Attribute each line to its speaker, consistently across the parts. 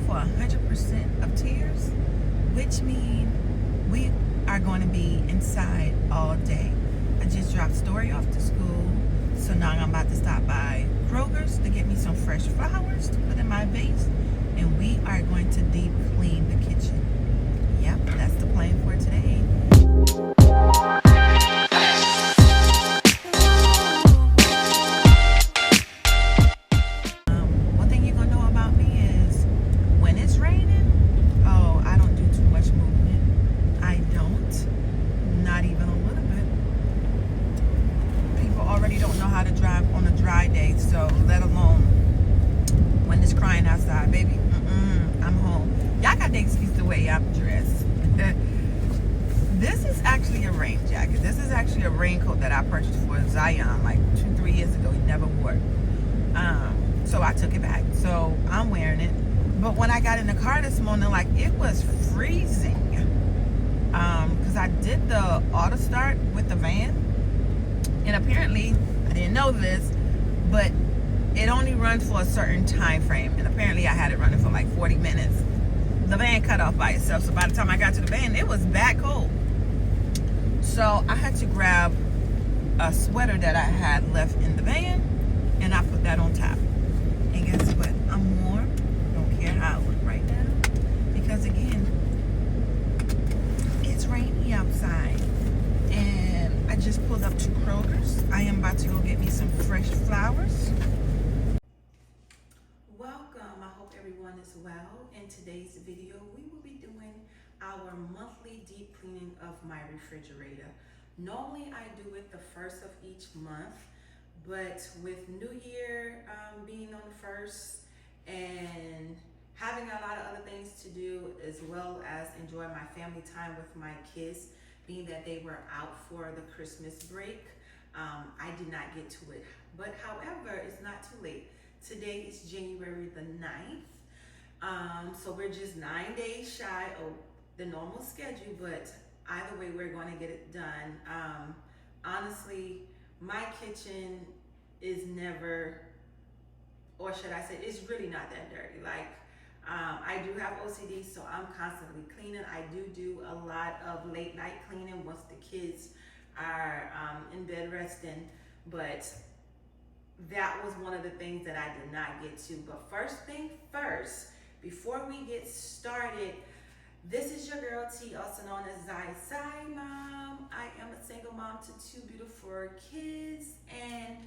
Speaker 1: for 100% of tiers, which means we are going to be inside all day. I just dropped Story off to school, so now I'm about to stop by Kroger's to get me some fresh flowers to put in my vase, and we are going to deep clean the kitchen. Yep, that's the plan for today. One thing you're gonna know about me is when it's raining, oh, I don't do too much movement. I don't, not even a little bit. People already don't know how to drive on a dry day, so let alone when it's crying outside, baby. I'm home. Y'all got the excuse the way I'm dressed. This is actually a rain jacket. This is actually a raincoat that I purchased for Zion like 2-3 years ago. He never wore it. So I took it back. So I'm wearing it. But when I got in the car this morning, like, it was freezing. Because I did the auto start with the van. And apparently, I didn't know this, but it only runs for a certain time frame. And apparently I had it running for like 40 minutes. The van cut off by itself. So by the time I got to the van, it was that cold. So I had to grab a sweater that I had left in the van, and I put that on top. And guess what? I'm warm. Don't care how I look right now. Because again, it's rainy outside. And I just pulled up to Kroger's. I am about to go get me some fresh flowers. Welcome. I hope everyone is well. In today's video, we will be doing our monthly deep cleaning of my refrigerator. Normally I do it the first of each month, but with New Year being on the first and having a lot of other things to do, as well as enjoy my family time with my kids, being that they were out for the Christmas break, I did not get to it. But however, it's not too late. Today is January the 9th. So we're just 9 days shy of the normal schedule, but either way, we're going to get it done. Honestly, my kitchen is never, or should I say, it's really not that dirty. Like, I do have OCD, so I'm constantly cleaning. I do a lot of late night cleaning once the kids are in bed resting, but that was one of the things that I did not get to. But first thing first, before we get started, this is your girl T, also known as 𝐬𝐮𝐬𝐫𝐞. I am a single mom to 2 beautiful kids, and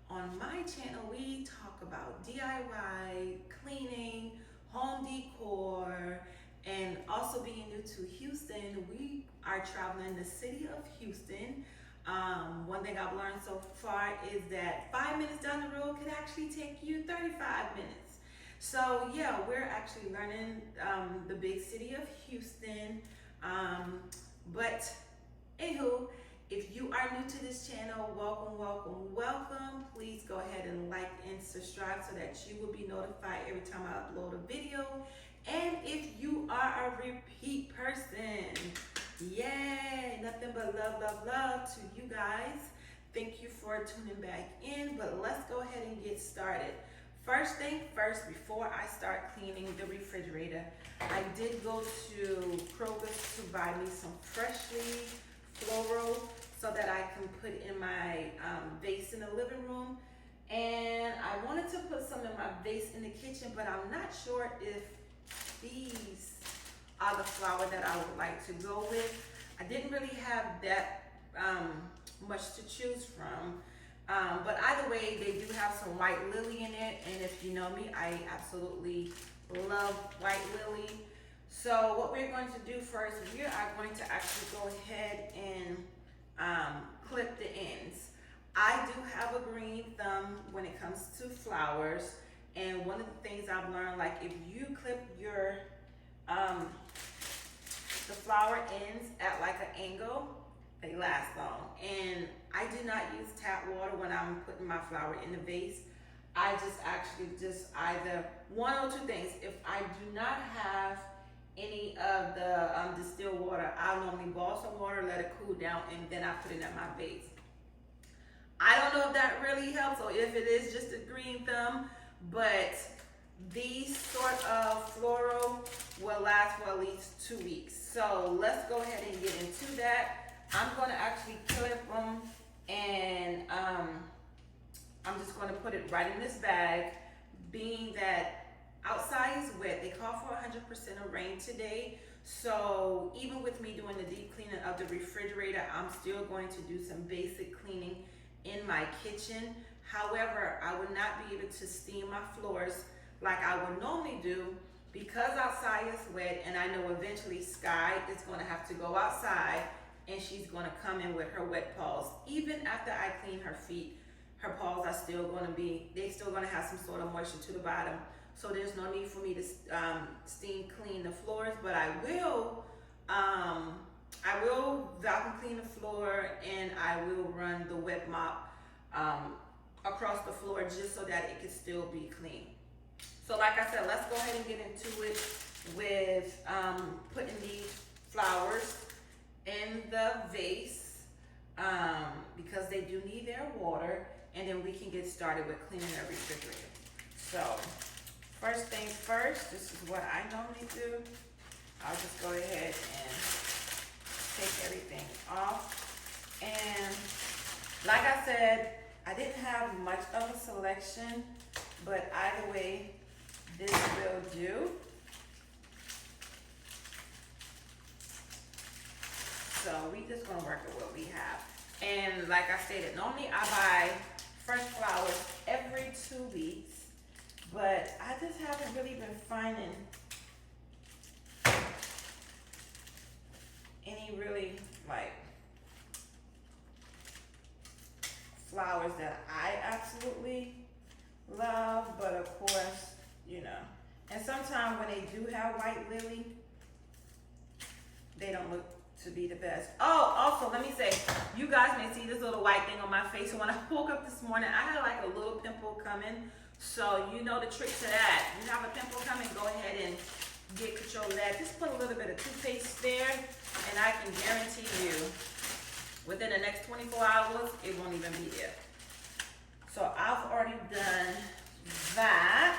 Speaker 1: on my channel we talk about DIY, cleaning, home decor, and also being new to Houston, we are traveling the city of Houston. One thing I've learned so far is that 5 minutes down the road can actually take you 35 minutes. So yeah, we're actually learning the big city of Houston. But anywho, if you are new to this channel, welcome. Please go ahead and like and subscribe so that you will be notified every time I upload a video. And if you are a repeat person, yay, nothing but love to you guys. Thank you for tuning back in, but let's go ahead and get started. First thing first, before I start cleaning the refrigerator, I did go to Kroger's to buy me some freshly floral so that I can put in my vase in the living room. And I wanted to put some in my vase in the kitchen, but I'm not sure if these are the flower that I would like to go with. I didn't really have that much to choose from. But either way, they do have some white lily in it, and if you know me, I absolutely love white lily. So what we're going to do first, we are going to actually go ahead and clip the ends. I do have a green thumb when it comes to flowers, and one of the things I've learned, like, if you clip your the flower ends at like an angle, they last long. And I do not use tap water when I'm putting my flower in the vase. I just either one or two things. If I do not have any of the distilled water, I'll normally boil some water, let it cool down, and then I put it in my vase. I don't know if that really helps or if it is just a green thumb, but these sort of floral will last for at least 2 weeks. So let's go ahead and get into that. I'm going to actually clip them, and I'm just going to put it right in this bag. Being that outside is wet, they call for 100% of rain today. So even with me doing the deep cleaning of the refrigerator, I'm still going to do some basic cleaning in my kitchen. However, I would not be able to steam my floors like I would normally do because outside is wet, and I know eventually Sky is going to have to go outside and she's going to come in with her wet paws. Even after I clean her feet, her paws are still going to be, they're still going to have some sort of moisture to the bottom. So there's no need for me to steam clean the floors, but I will vacuum clean the floor, and I will run the wet mop across the floor just so that it can still be clean. So like I said, let's go ahead and get into it with putting these flowers in the vase because they do need their water, and then we can get started with cleaning the refrigerator. So first things first, this is what I normally do. I'll just go ahead and take everything off. And like I said, I didn't have much of a selection, but either way, this will do. So we just gonna work with what we have. And like I stated, normally I buy fresh flowers every 2 weeks, but I just haven't really been finding any really like flowers that I absolutely love. But of course, you know, and sometimes when they do have white lily, they don't look to be the best. Oh, also let me say, you guys may see this little white thing on my face. So when I woke up this morning, I had like a little pimple coming. So you know the trick to that. You have a pimple coming, go ahead and get control of that. Just put a little bit of toothpaste there, and I can guarantee you within the next 24 hours, it won't even be there. So I've already done that.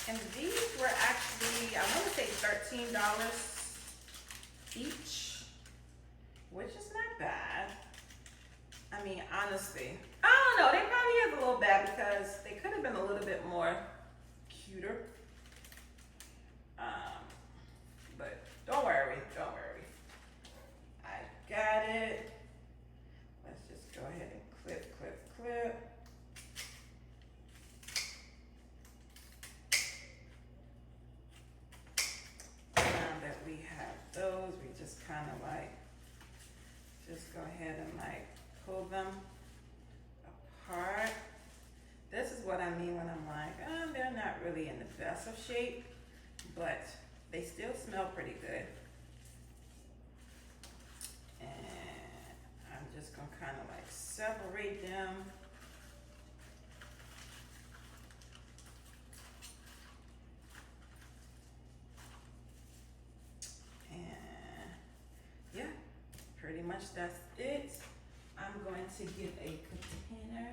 Speaker 1: And these were actually, I want to say $13 each, which is not bad. I mean, honestly, I don't know. They probably is a little bad because they could have been a little bit more cuter. But don't worry, don't worry. I got it. Let's just go ahead and clip, clip, clip. Now that we have those, we just kind of like, just go ahead and like pull them apart. This is what I mean when I'm like, they're not really in the best of shape, but they still smell pretty good. And I'm just gonna kind of like separate them. And yeah, pretty much that's it. I'm going to get a container.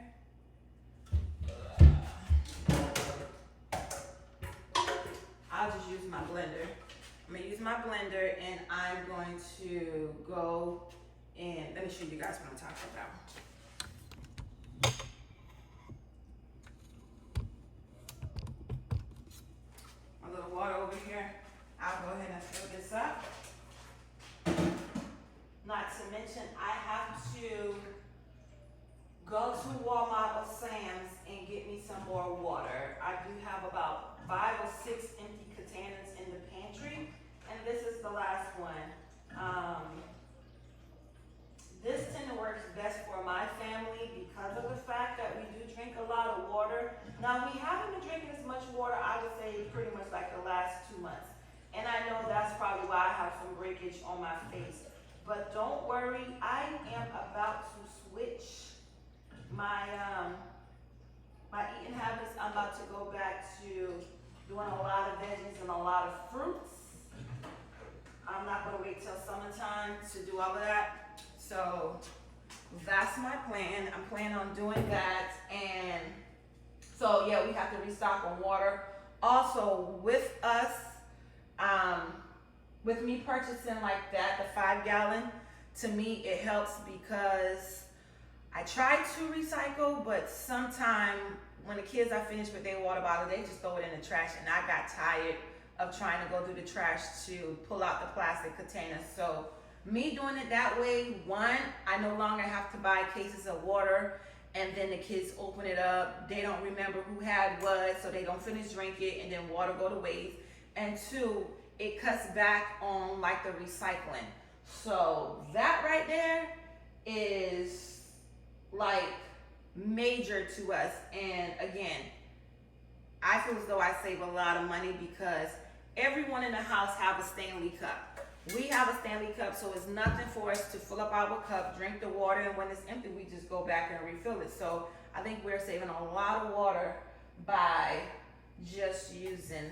Speaker 1: I'll just use my blender. I'm gonna use my blender, and I'm going to go and let me show you guys what I'm talking about. My little water over here. I'll go ahead and fill this up. Not to mention, I have to go to Walmart or Sam's and get me some more water. I do have about 5 or 6 empty containers in the pantry, and this is the last one. This tend to work best for my family because of the fact that we do drink a lot of water. Now, we haven't been drinking as much water, I would say, pretty much like the last 2 months. And I know that's probably why I have some breakage on my face. But don't worry, I am about to switch my my eating habits. I'm about to go back to doing a lot of veggies and a lot of fruits. I'm not gonna wait till summertime to do all of that. So that's my plan. I'm planning on doing that. And so yeah, we have to restock on water. Also, with us, with me purchasing like that, the 5-gallon, to me it helps because I try to recycle, but sometimes when the kids are finished with their water bottle, they just throw it in the trash, and I got tired of trying to go through the trash to pull out the plastic containers. So me doing it that way, one, I no longer have to buy cases of water and then the kids open it up. They don't remember who had what, so they don't finish drinking it, and then water go to waste. And two, it cuts back on like the recycling. So that right there is like major to us. And again, I feel as though I save a lot of money because everyone in the house have a Stanley cup. We have a Stanley cup, so it's nothing for us to fill up our cup, drink the water, and when it's empty, we just go back and refill it. So I think we're saving a lot of water by just using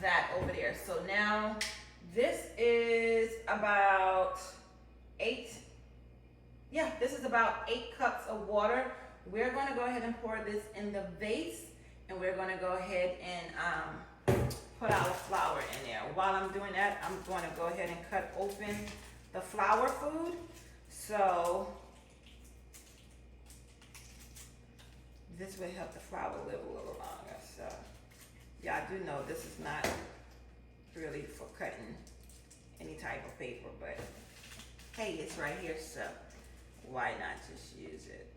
Speaker 1: that over there. So now this is about 8 cups of water. We're going to go ahead and pour this in the vase, and we're going to go ahead and put our flour in there. While I'm doing that, I'm going to go ahead and cut open the flour food. So this will help the flour live a little longer. So yeah, I do know this is not really for cutting any type of paper, but hey, it's right here, so why not just use it?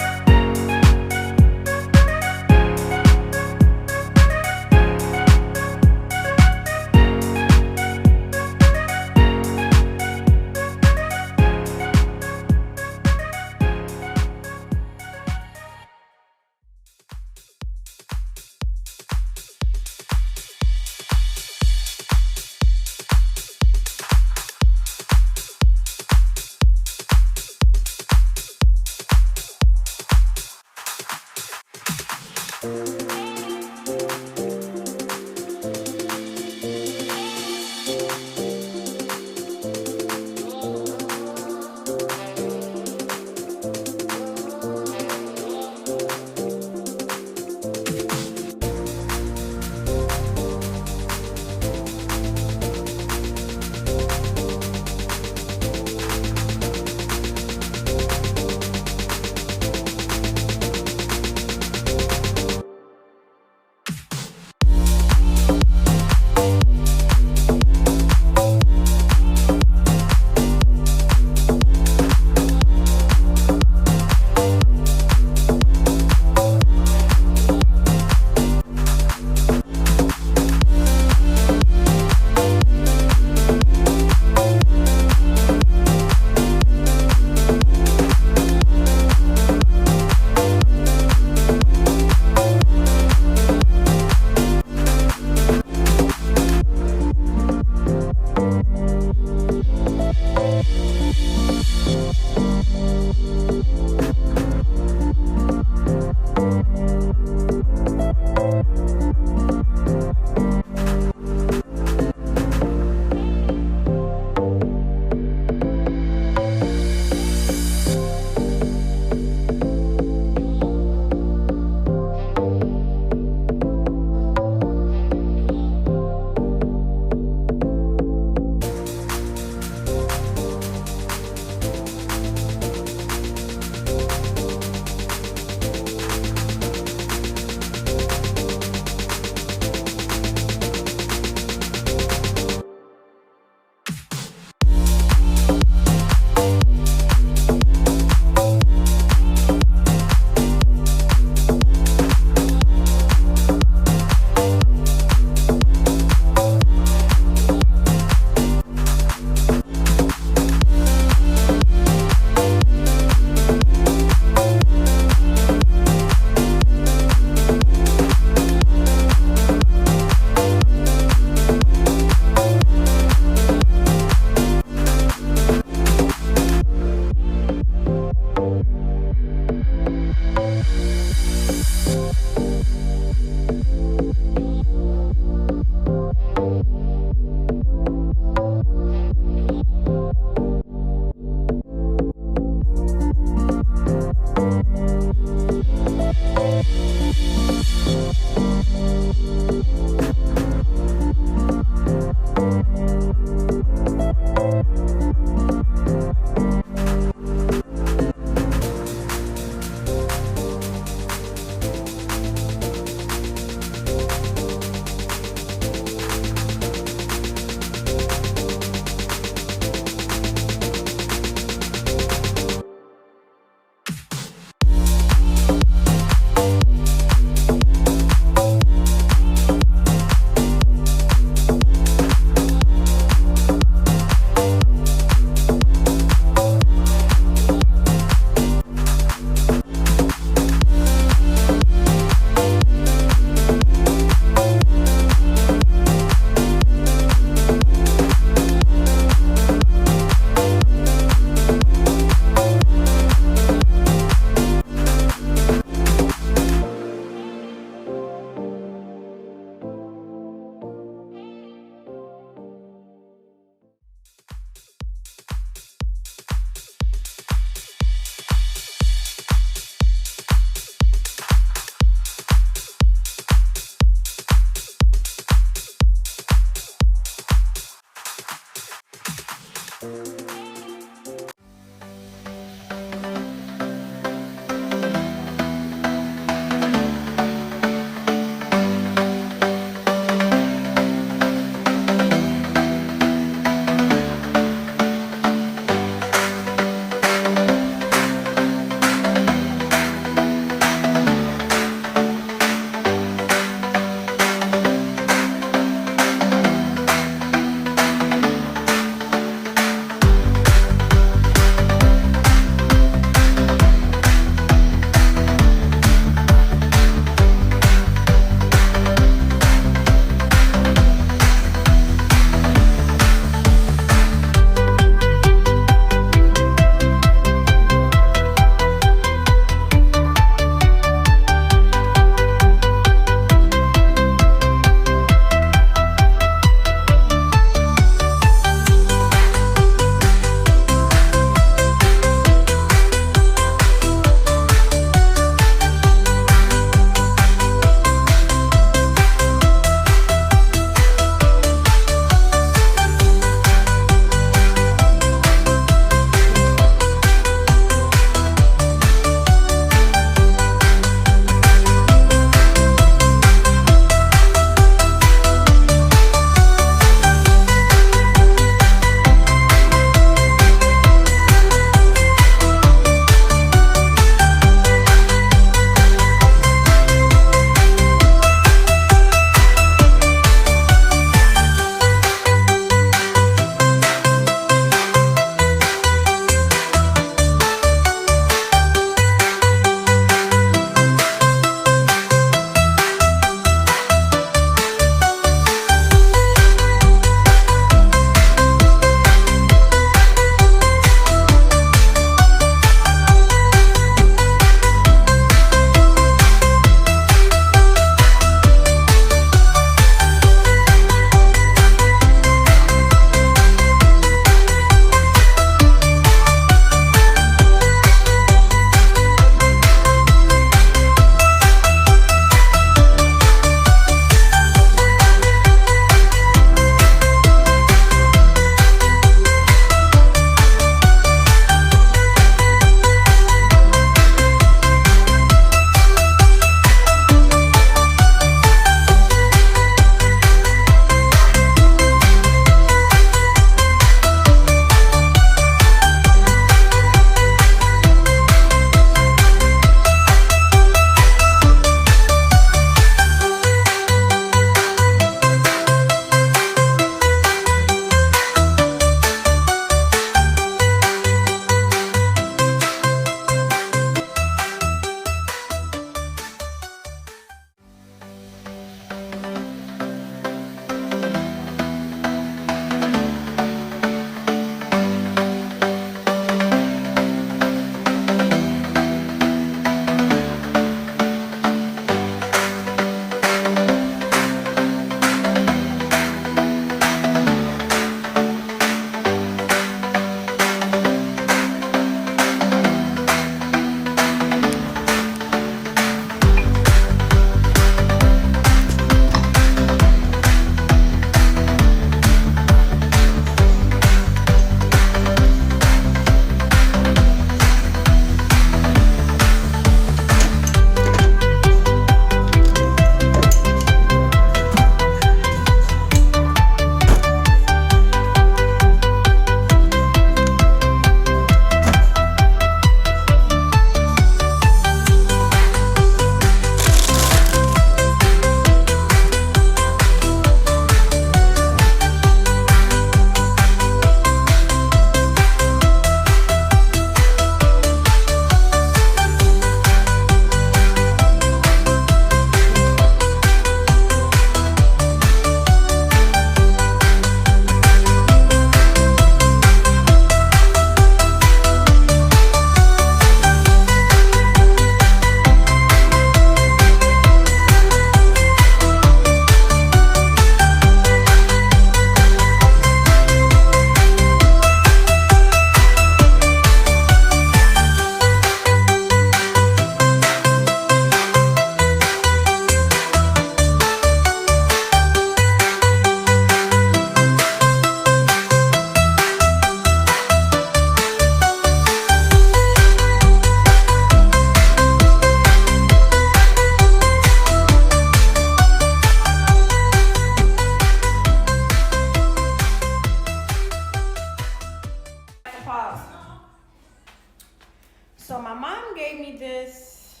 Speaker 1: gave me this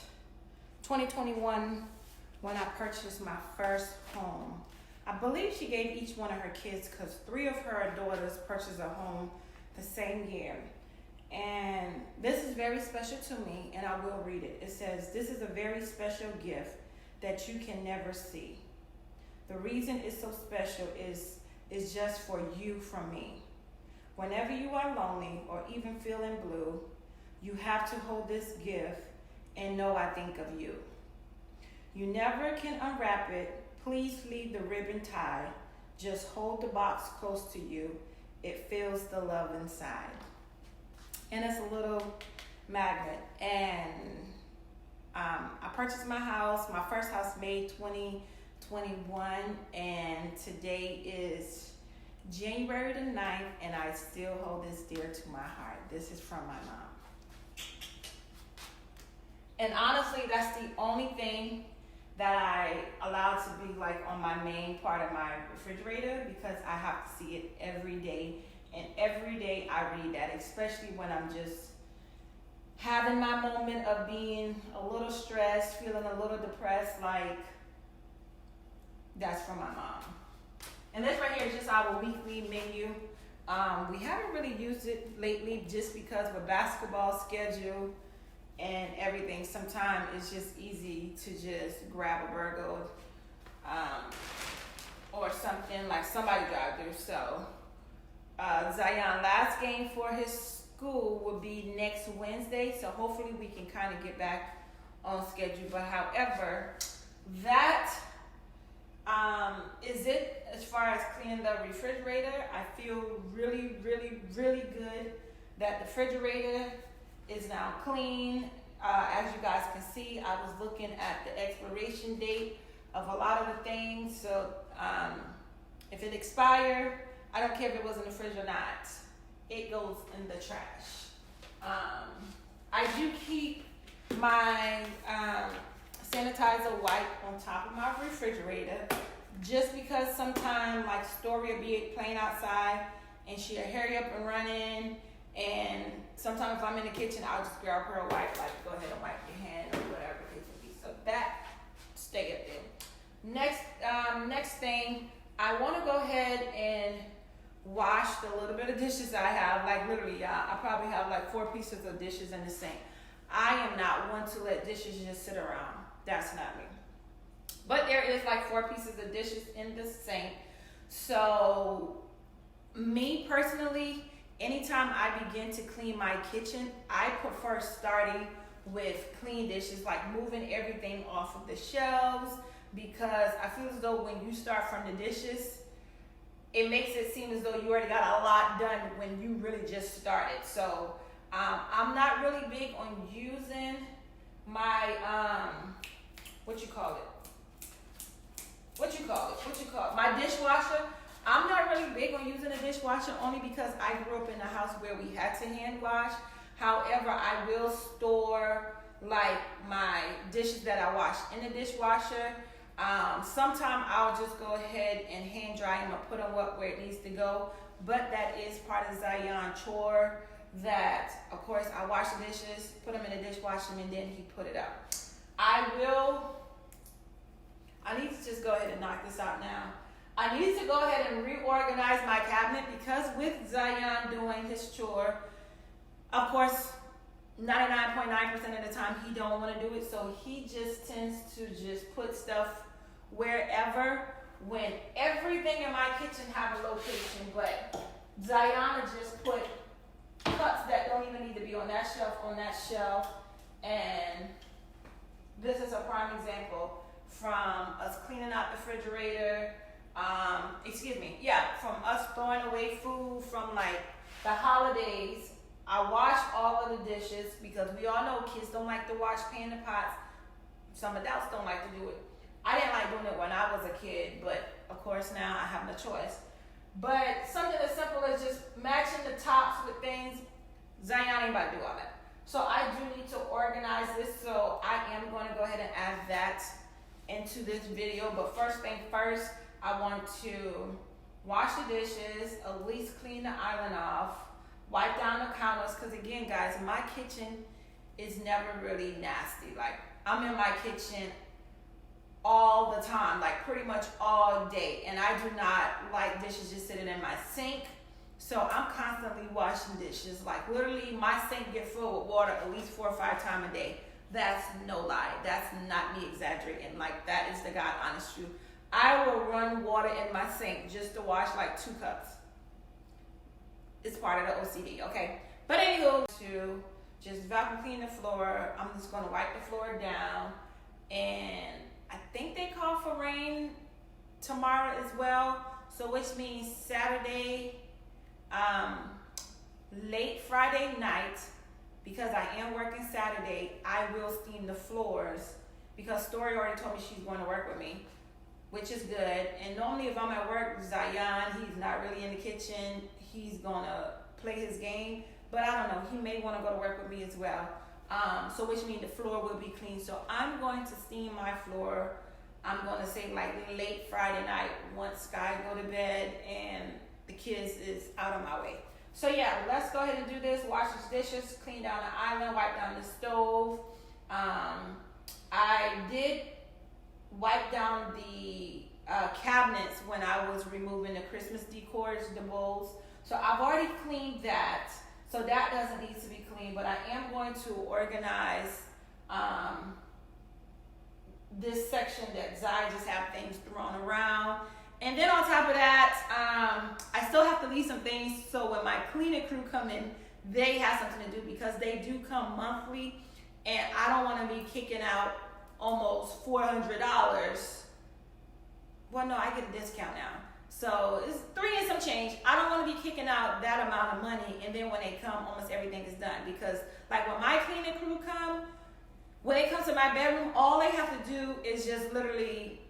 Speaker 1: 2021 when I purchased my first home. I believe she gave each one of her kids, because 3 of her daughters purchased a home the same year. And this is very special to me, and I will read it. It says, "This is a very special gift that you can never see. The reason it's so special is just for you from me. Whenever you are lonely or even feeling blue, you have to hold this gift and know I think of you. You never can unwrap it. Please leave the ribbon tied. Just hold the box close to you. It feels the love inside." And it's a little magnet. And I purchased my house, my first house, May 2021, and today is January the 9th, and I still hold this dear to my heart. This is from my mom. And honestly, that's the only thing that I allow to be like on my main part of my refrigerator, because I have to see it every day. And every day I read that, especially when I'm just having my moment of being a little stressed, feeling a little depressed. Like, that's from my mom. And this right here is just our weekly menu. We haven't really used it lately just because with basketball schedule and everything, sometimes it's just easy to just grab a burger or something like somebody drive through. So Zion last game for his school will be next Wednesday, so hopefully we can kind of get back on schedule. But however, that is it as far as cleaning the refrigerator. I feel really, really, really good that the refrigerator is now clean. As you guys can see, I was looking at the expiration date of a lot of the things. So if it expired, I don't care if it was in the fridge or not, it goes in the trash. I do keep my sanitizer wipe on top of my refrigerator, just because sometimes like Story will be playing outside and she'll hurry up and run in, and sometimes if I'm in the kitchen, I'll just grab her a wipe, like go ahead and wipe your hand or whatever it may be. So that stay up there. Next thing, I want to go ahead and wash the little bit of dishes I have. Like literally, y'all, I probably have like 4 pieces of dishes in the sink. I am not one to let dishes just sit around. That's not me. But there is like 4 pieces of dishes in the sink. So me personally, anytime I begin to clean my kitchen, I prefer starting with clean dishes, like moving everything off of the shelves, because I feel as though when you start from the dishes, it makes it seem as though you already got a lot done when you really just started. So I'm not really big on using my my dishwasher. I'm not really big on using a dishwasher, only because I grew up in a house where we had to hand wash. However, I will store like my dishes that I wash in the dishwasher. Sometimes I'll just go ahead and hand dry them or put them up where it needs to go. But that is part of Zion chore, that of course I wash the dishes, put them in the dishwasher, and then he put it up. I need to just go ahead and knock this out now. I need to go ahead and reorganize my cabinet, because with Zion doing his chore, of course, 99.9% of the time he don't want to do it, so he just tends to just put stuff wherever, when everything in my kitchen have a location. But Zion just put cups that don't even need to be on that shelf, and this is a prime example from us cleaning out the refrigerator, from us throwing away food from like the holidays. I wash all of the dishes, because we all know kids don't like to wash pan and pots. Some adults don't like to do it. I didn't like doing it when I was a kid, but of course now I have no choice. But something as simple as just matching the tops with things, Zion ain't about to do all that. So I do need to organize this, so I am going to go ahead and add that into this video. But first thing first, I want to wash the dishes, at least clean the island off, wipe down the counters, because again guys, my kitchen is never really nasty. Like, I'm in my kitchen all the time, like pretty much all day, and I do not like dishes just sitting in my sink. So I'm constantly washing dishes. Like, literally, my sink gets full with water at least 4 or 5 times a day. That's no lie. That's not me exaggerating. Like, that is the God honest truth. I will run water in my sink just to wash like 2 cups. It's part of the OCD, okay? But anywho, to just vacuum clean the floor. I'm just gonna wipe the floor down, and I think they call for rain tomorrow as well. So which means Saturday, late Friday night, because I am working Saturday, I will steam the floors, because Story already told me she's going to work with me, which is good. And normally if I'm at work, Zion, he's not really in the kitchen. He's gonna play his game, but I don't know, he may want to go to work with me as well. So which means the floor will be clean. So I'm going to steam my floor, I'm going to say like late Friday night, once Sky go to bed and the kids is out of my way. So yeah, let's go ahead and do this. Wash the dishes, clean down the island, wipe down the stove. I did wipe down the cabinets when I was removing the Christmas decors, the bowls. So I've already cleaned that. So that doesn't need to be cleaned, but I am going to organize this section that Zai just have things thrown around. And then on top of that, I still have to leave some things so when my cleaning crew come in, they have something to do, because they do come monthly, and I don't want to be kicking out almost $400. Well, no, I get a discount now. So it's 3 and some change. I don't want to be kicking out that amount of money, and then when they come, almost everything is done. Because like when my cleaning crew come, when they come to my bedroom, all they have to do is just literally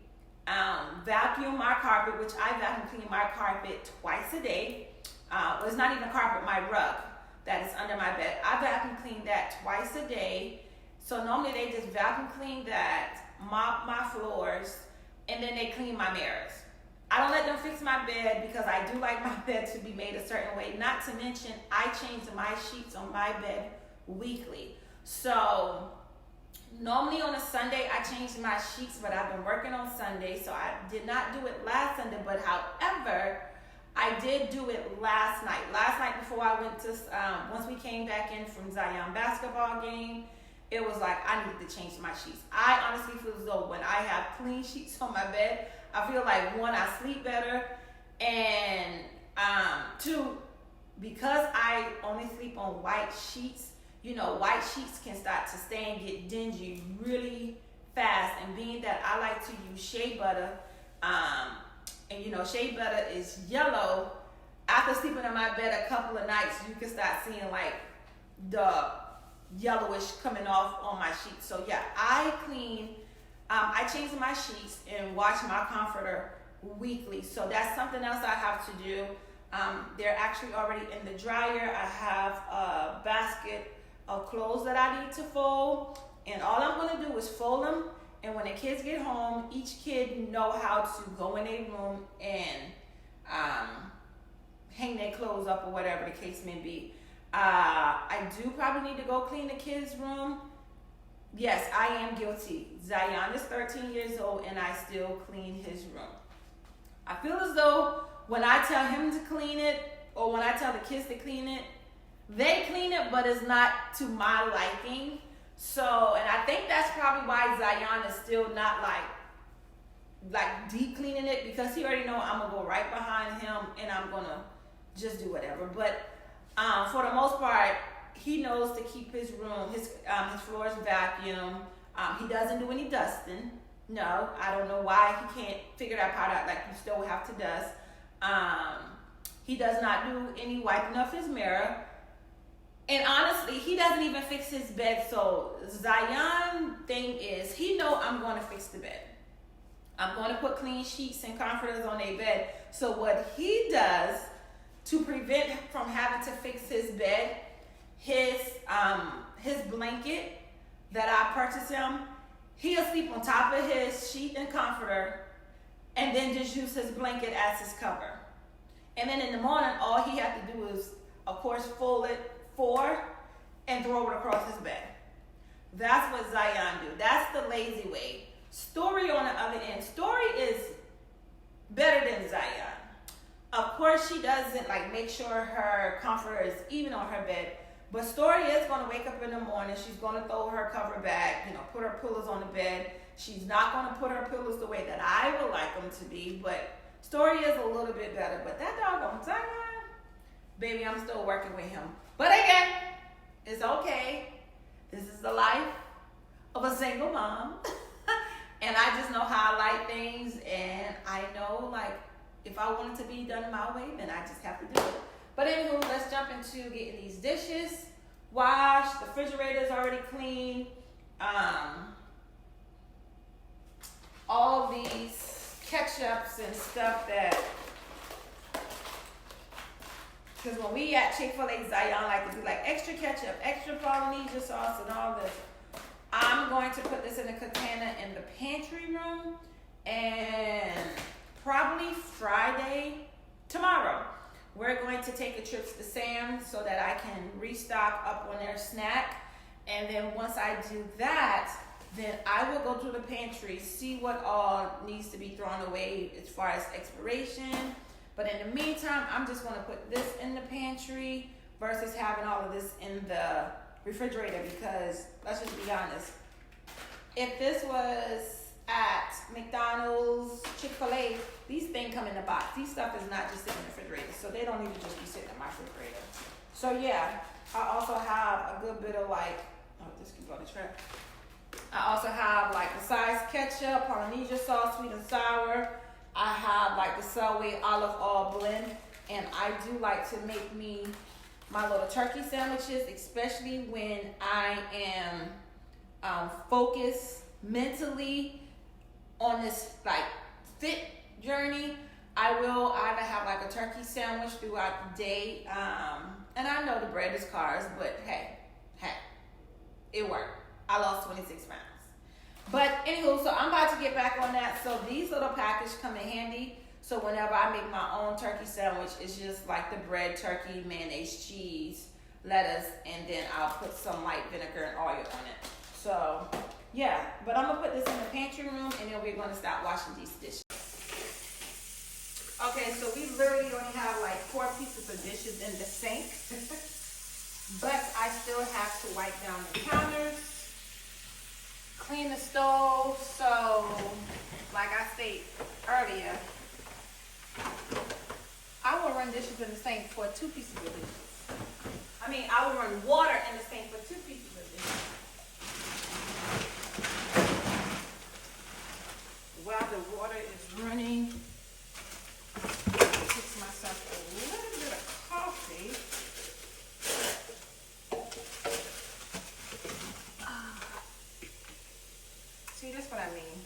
Speaker 1: vacuum my carpet, which I vacuum clean my carpet twice a day. Well, it's not even carpet, my rug that is under my bed. I vacuum clean that twice a day. So normally they just vacuum clean that, mop my floors, and then they clean my mirrors. I don't let them fix my bed because I do like my bed to be made a certain way. Not to mention, I change my sheets on my bed weekly. So normally on a Sunday, I change my sheets, but I've been working on Sunday, so I did not do it last Sunday. But however, I did do it last night. Last night before I went to, once we came back in from Zion basketball game, it was like I needed to change my sheets. I honestly feel as though when I have clean sheets on my bed, I feel like, 1, I sleep better, and 2, because I only sleep on white sheets, you know, white sheets can start to stain, get dingy really fast. And being that I like to use shea butter, and you know, shea butter is yellow, after sleeping in my bed a couple of nights, you can start seeing like the yellowish coming off on my sheets. So yeah, I change my sheets and wash my comforter weekly. So that's something else I have to do. They're actually already in the dryer. I have a basket of clothes that I need to fold, and all I'm going to do is fold them. And when the kids get home, each kid know how to go in their room and hang their clothes up or whatever the case may be. I do probably need to go clean the kids' room. Yes, I am guilty. Zion is 13 years old, and I still clean his room. I feel as though when I tell him to clean it, or when I tell the kids to clean it, they clean it, but it's not to my liking. So, and I think that's probably why Zion is still not like deep cleaning it, because he already know I'm gonna go right behind him and I'm gonna just do whatever. But for the most part, he knows to keep his room, his floors vacuum. He doesn't do any dusting. No, I don't know why he can't figure that part out. Like, you still have to dust. He does not do any wiping of his mirror. And honestly, he doesn't even fix his bed. So Zion thing is, he know I'm going to fix the bed. I'm going to put clean sheets and comforters on their bed. So what he does to prevent him from having to fix his bed, his blanket that I purchased him, he'll sleep on top of his sheet and comforter, and then just use his blanket as his cover. And then in the morning, all he has to do is, of course, fold it 4 and throw it across his bed.
Speaker 2: That's what 𝐬𝐮 do. That's the lazy way. Story on the other end. Story is better than 𝐬𝐮. Of course, she doesn't like make sure her comforter is even on her bed. But Story is going to wake up in the morning. She's going to throw her cover back, put her pillows on the bed. She's not going to put her pillows the way that I would like them to be. But Story is a little bit better. But that doggone 𝐬𝐮, baby, I'm still working with him. But again, it's okay. This is the life of a single mom. And I just know how I like things. And I know, like, if I want it to be done my way, then I just have to do it. But anywho, let's jump into getting these dishes washed. The refrigerator is already clean. All these ketchups and stuff that, because when we at Chick-fil-A, 𝐬𝐮 like to do like extra ketchup, extra Polynesian sauce, and all this. I'm going to put this in a container in the pantry room, and probably Friday, tomorrow, we're going to take a trip to Sam's so that I can restock up on their snack. And then once I do that, then I will go to the pantry, see what all needs to be thrown away as far as expiration. But in the meantime, I'm just going to put this in the pantry versus having all of this in the refrigerator, because let's just be honest. If this was at McDonald's, Chick-fil-A, these things come in a box. These stuff is not just sitting in the refrigerator, so they don't need to just be sitting in my refrigerator. So yeah, I also have a good bit of like, this can go to trash. I also have like the size ketchup, Polynesian sauce, sweet and sour. I have like the Subway olive oil blend, and I do like to make me my little turkey sandwiches, especially when I am focused mentally on this like fit journey. I will either have like a turkey sandwich throughout the day, and I know the bread is carbs, but hey, it worked. I lost 26 pounds. But anywho, so I'm about to get back on that. So these little packages come in handy. So whenever I make my own turkey sandwich, it's just like the bread, turkey, mayonnaise, cheese, lettuce, and then I'll put some light vinegar and oil on it. So yeah, but I'm gonna put this in the pantry room, and then we're gonna start washing these dishes. Okay, so we literally only have like 4 pieces of dishes in the sink, but I still have to wipe down the counters, clean the stove. So like I stated earlier, I will run dishes in the sink for 2 pieces of dishes. I will run water in the sink for 2 pieces of dishes. While the water is running, fix myself a little bit of coffee. See, that's what I mean.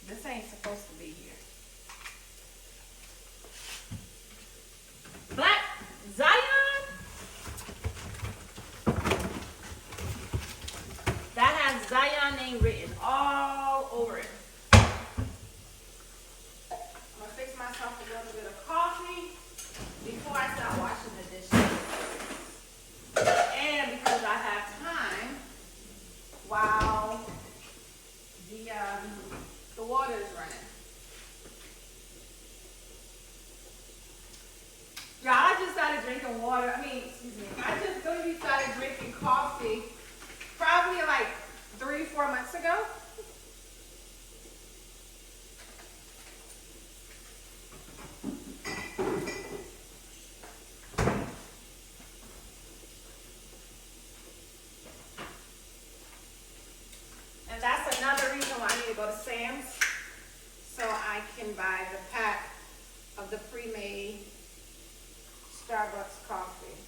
Speaker 2: This ain't supposed to be here. Black 𝐬𝐮, that has 𝐬𝐮 name written all over it. I'm gonna fix myself a little bit of coffee before I start washing the dishes. And because I have time while the water is running. Yeah, I just started drinking water. I just really started drinking coffee probably like 3-4 months ago. And that's another reason why I need to go to Sam's, so I can buy the pack of the pre-made Starbucks coffee.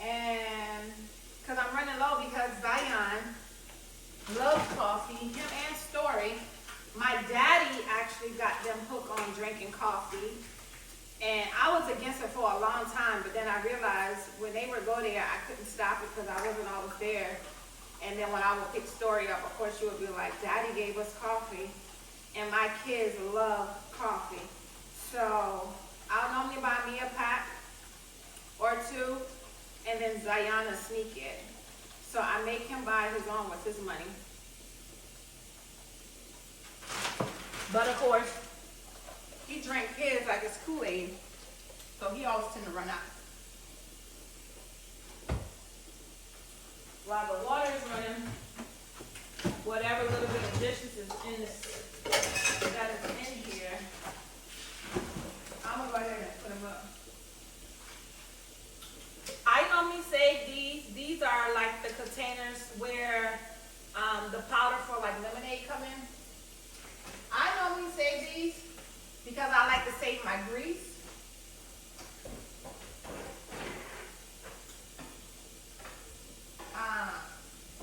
Speaker 2: And because I'm running low, because 𝐬𝐮 loves coffee, him and Story. My daddy actually got them hooked on drinking coffee, and I was against it for a long time, but then I realized when they would go there, I couldn't stop it because I wasn't always there. And then when I would pick Story up, of course she would be like, Daddy gave us coffee, and my kids love coffee. So I'll normally buy me a pack or 2, and then 𝐬𝐮 will sneak it. So I make him buy his own with his money. But of course, he drank his like it's Kool-Aid. So he always tend to run out. While the water is running, whatever little bit of dishes is in this, that is in here, I'm gonna go ahead and put them up. I normally save these. These are like the containers where the powder for like lemonade come in. I normally save these because I like to save my grease.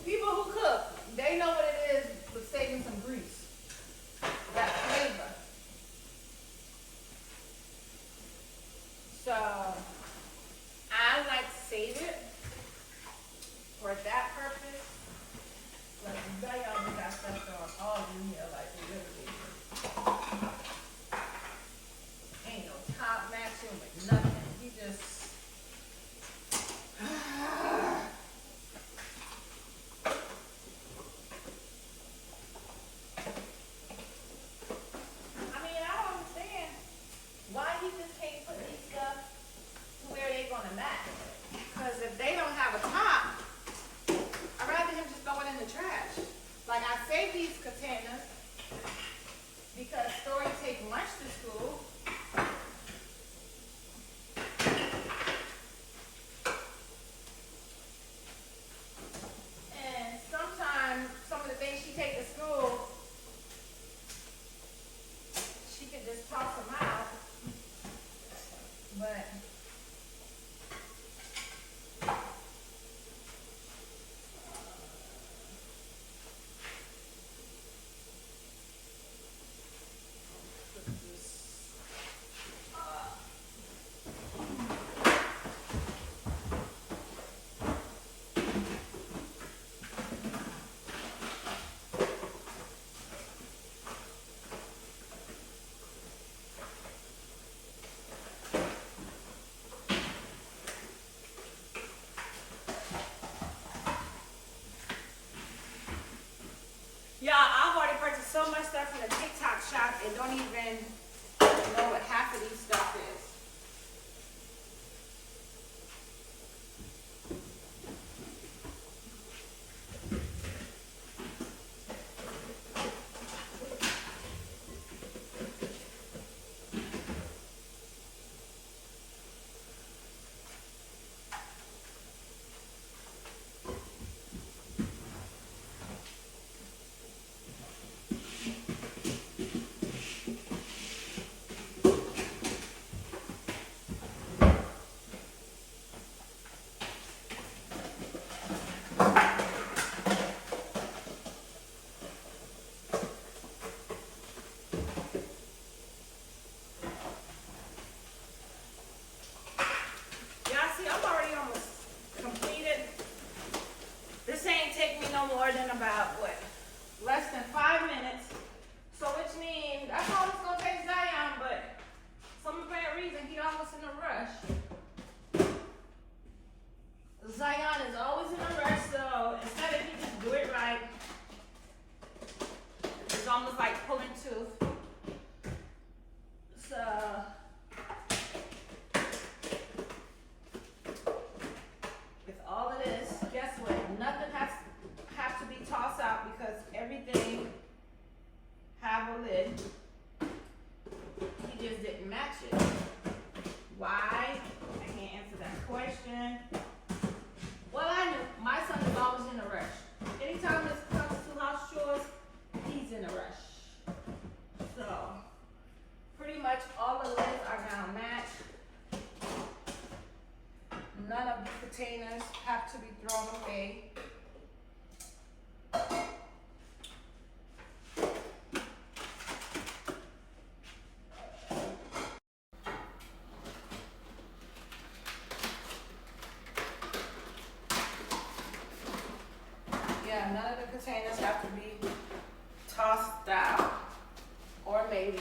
Speaker 2: People who cook, they know what it is with saving some grease. That flavor. So I like to save it for that purpose. Like y'all just got stuff on all in here, like literally. Ain't no top matching with nothing. He just so much stuff in the TikTok shop and don't even know what half of these stuff is. About what? Less than 5 minutes. So which means that's all it's gonna take Zion, but some apparent reason he almost in a rush. Zion is always in a rush, so instead of he just do it right, it's almost like pulling tooth. So with all of this, guess what? Nothing has to be tossed out because everything have a lid. He just didn't match it. Why? I can't answer that question. Well, I knew my son is always in a rush. Anytime this comes to house chores, he's in a rush. So pretty much all the lids are now matched. None of the containers have to be thrown away. Yeah, none of the containers have to be tossed out. Or maybe,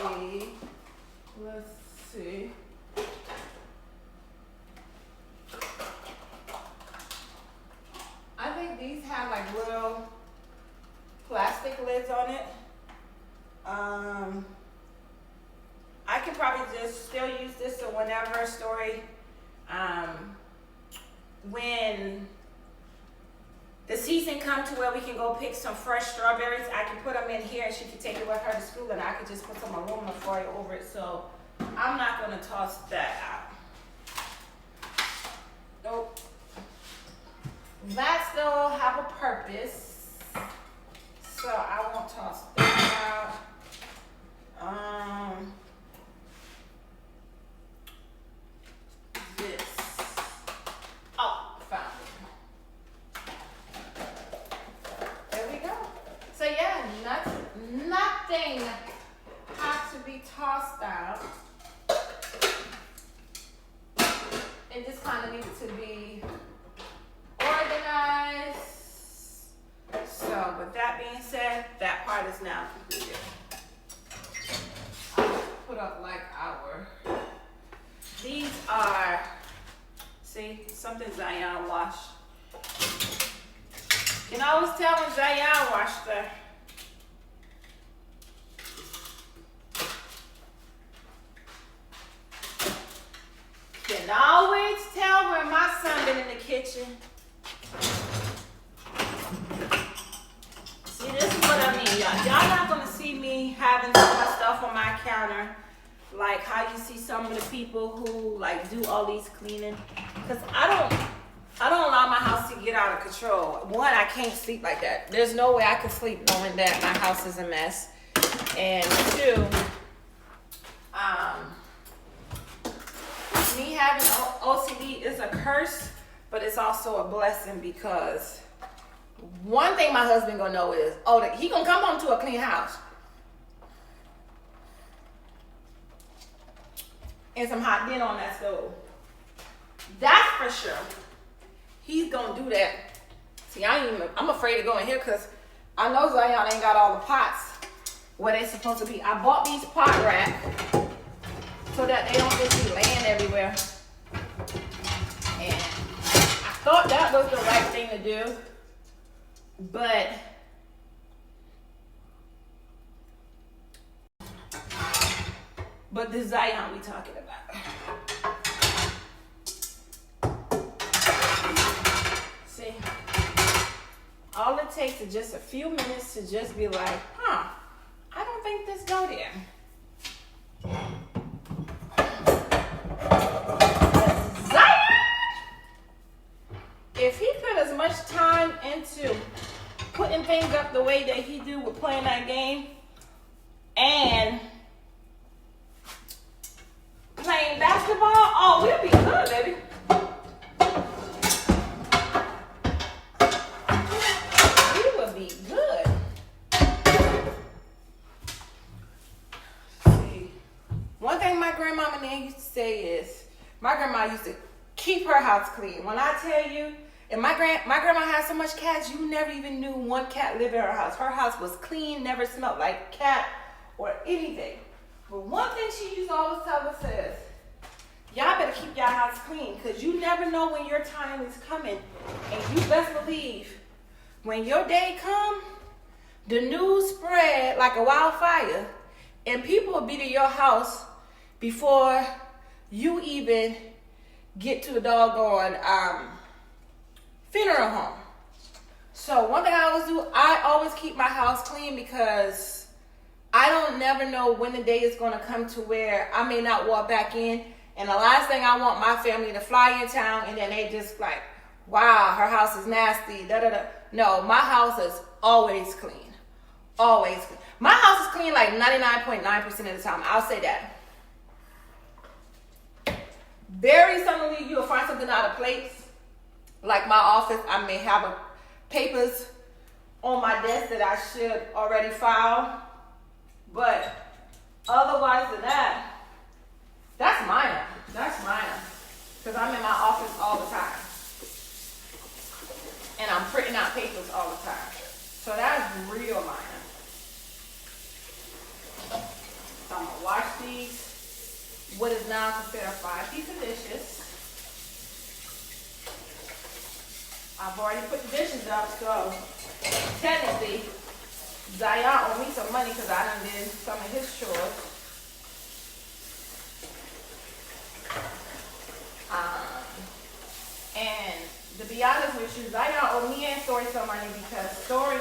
Speaker 2: let's see. I think these when the season come to where we can go pick some fresh strawberries, I can put them in here and she can take it with her to school, and I could just put some aluminum foil over it. So I'm not gonna toss that out. Nope. That still have a purpose, so I won't toss that out. This. Oh, found it. There we go. So yeah, nothing has to be tossed out. It just kind of needs to be organized. So with that being said, that part is now completed. I'll put up like these are, see, something 𝐬𝐮 washed. You can always tell when 𝐬𝐮 washed her. Can always tell when my son been in the kitchen. See, this is what I mean, y'all. Y'all not gonna see me having so much stuff on my counter, like how you see some of the people who like do all these cleaning. Cause I don't allow my house to get out of control. One, I can't sleep like that. There's no way I could sleep knowing that my house is a mess. And two, me having OCD is a curse, but it's also a blessing, because one thing my husband gonna know is, he gonna come home to a clean house and some hot dinner on that stove. That's for sure. He's gonna do that. See, I'm afraid to go in here because I know 𝐬𝐮 ain't got all the pots where they supposed to be. I bought these pot racks so that they don't just be laying everywhere. And I thought that was the right thing to do, but this 𝐬𝐮 we talking about. See, all it takes is just a few minutes to just be like, I don't think this go there. If he put as much time into putting things up the way that he do with playing that game and playing basketball, we'll be good, baby. We will be good. See, one thing my grandmama and Nan used to say is, my grandma used to keep her house clean. When I tell you, and my grandma had so much cats, you never even knew one cat lived in her house. Her house was clean, never smelled like cat or anything. But one thing she used to always tell us is, y'all better keep y'all house clean, because you never know when your time is coming. And you best believe, when your day come, the news spread like a wildfire, and people will be to your house before you even get to the doggone funeral home. So one thing I always do, I always keep my house clean, because I don't never know when the day is going to come to where I may not walk back in, and the last thing I want my family to fly in town and then they just like, wow, her house is nasty, da da da. No, my house is always clean. Always clean. My house is clean like 99.9% of the time. I'll say that. Very suddenly you'll find something out of place. Like my office, I may have papers on my desk that I should already file. But otherwise than that, that's minor. That's minor. Because I'm in my office all the time. And I'm printing out papers all the time. So that's real minor. So I'm going to wash these. What is now considered 5-piece of dishes. I've already put the dishes up, so technically, 𝐬𝐮 owed me some money because I done did some of his chores. And with you. Zion owed me and Story some money because Story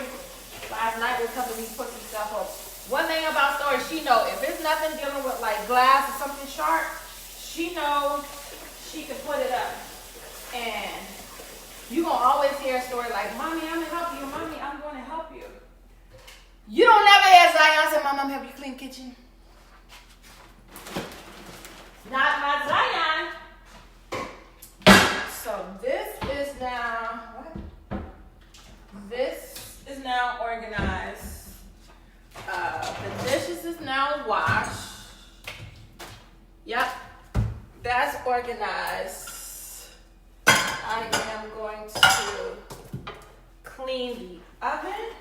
Speaker 2: last night was helping me put some stuff up. One thing about Story, she know if it's nothing dealing with like glass or something sharp, she know she can put it up. And you gonna always hear a Story like, Mommy, I'm gonna help you. Mommy, I'm gonna help you. You don't never hear Zion say, Mom, I'm gonna help you clean kitchen. Not my Zion. So this is now, what? This is now organized. The dishes is now washed. Yep, that's organized. I am going to clean the oven.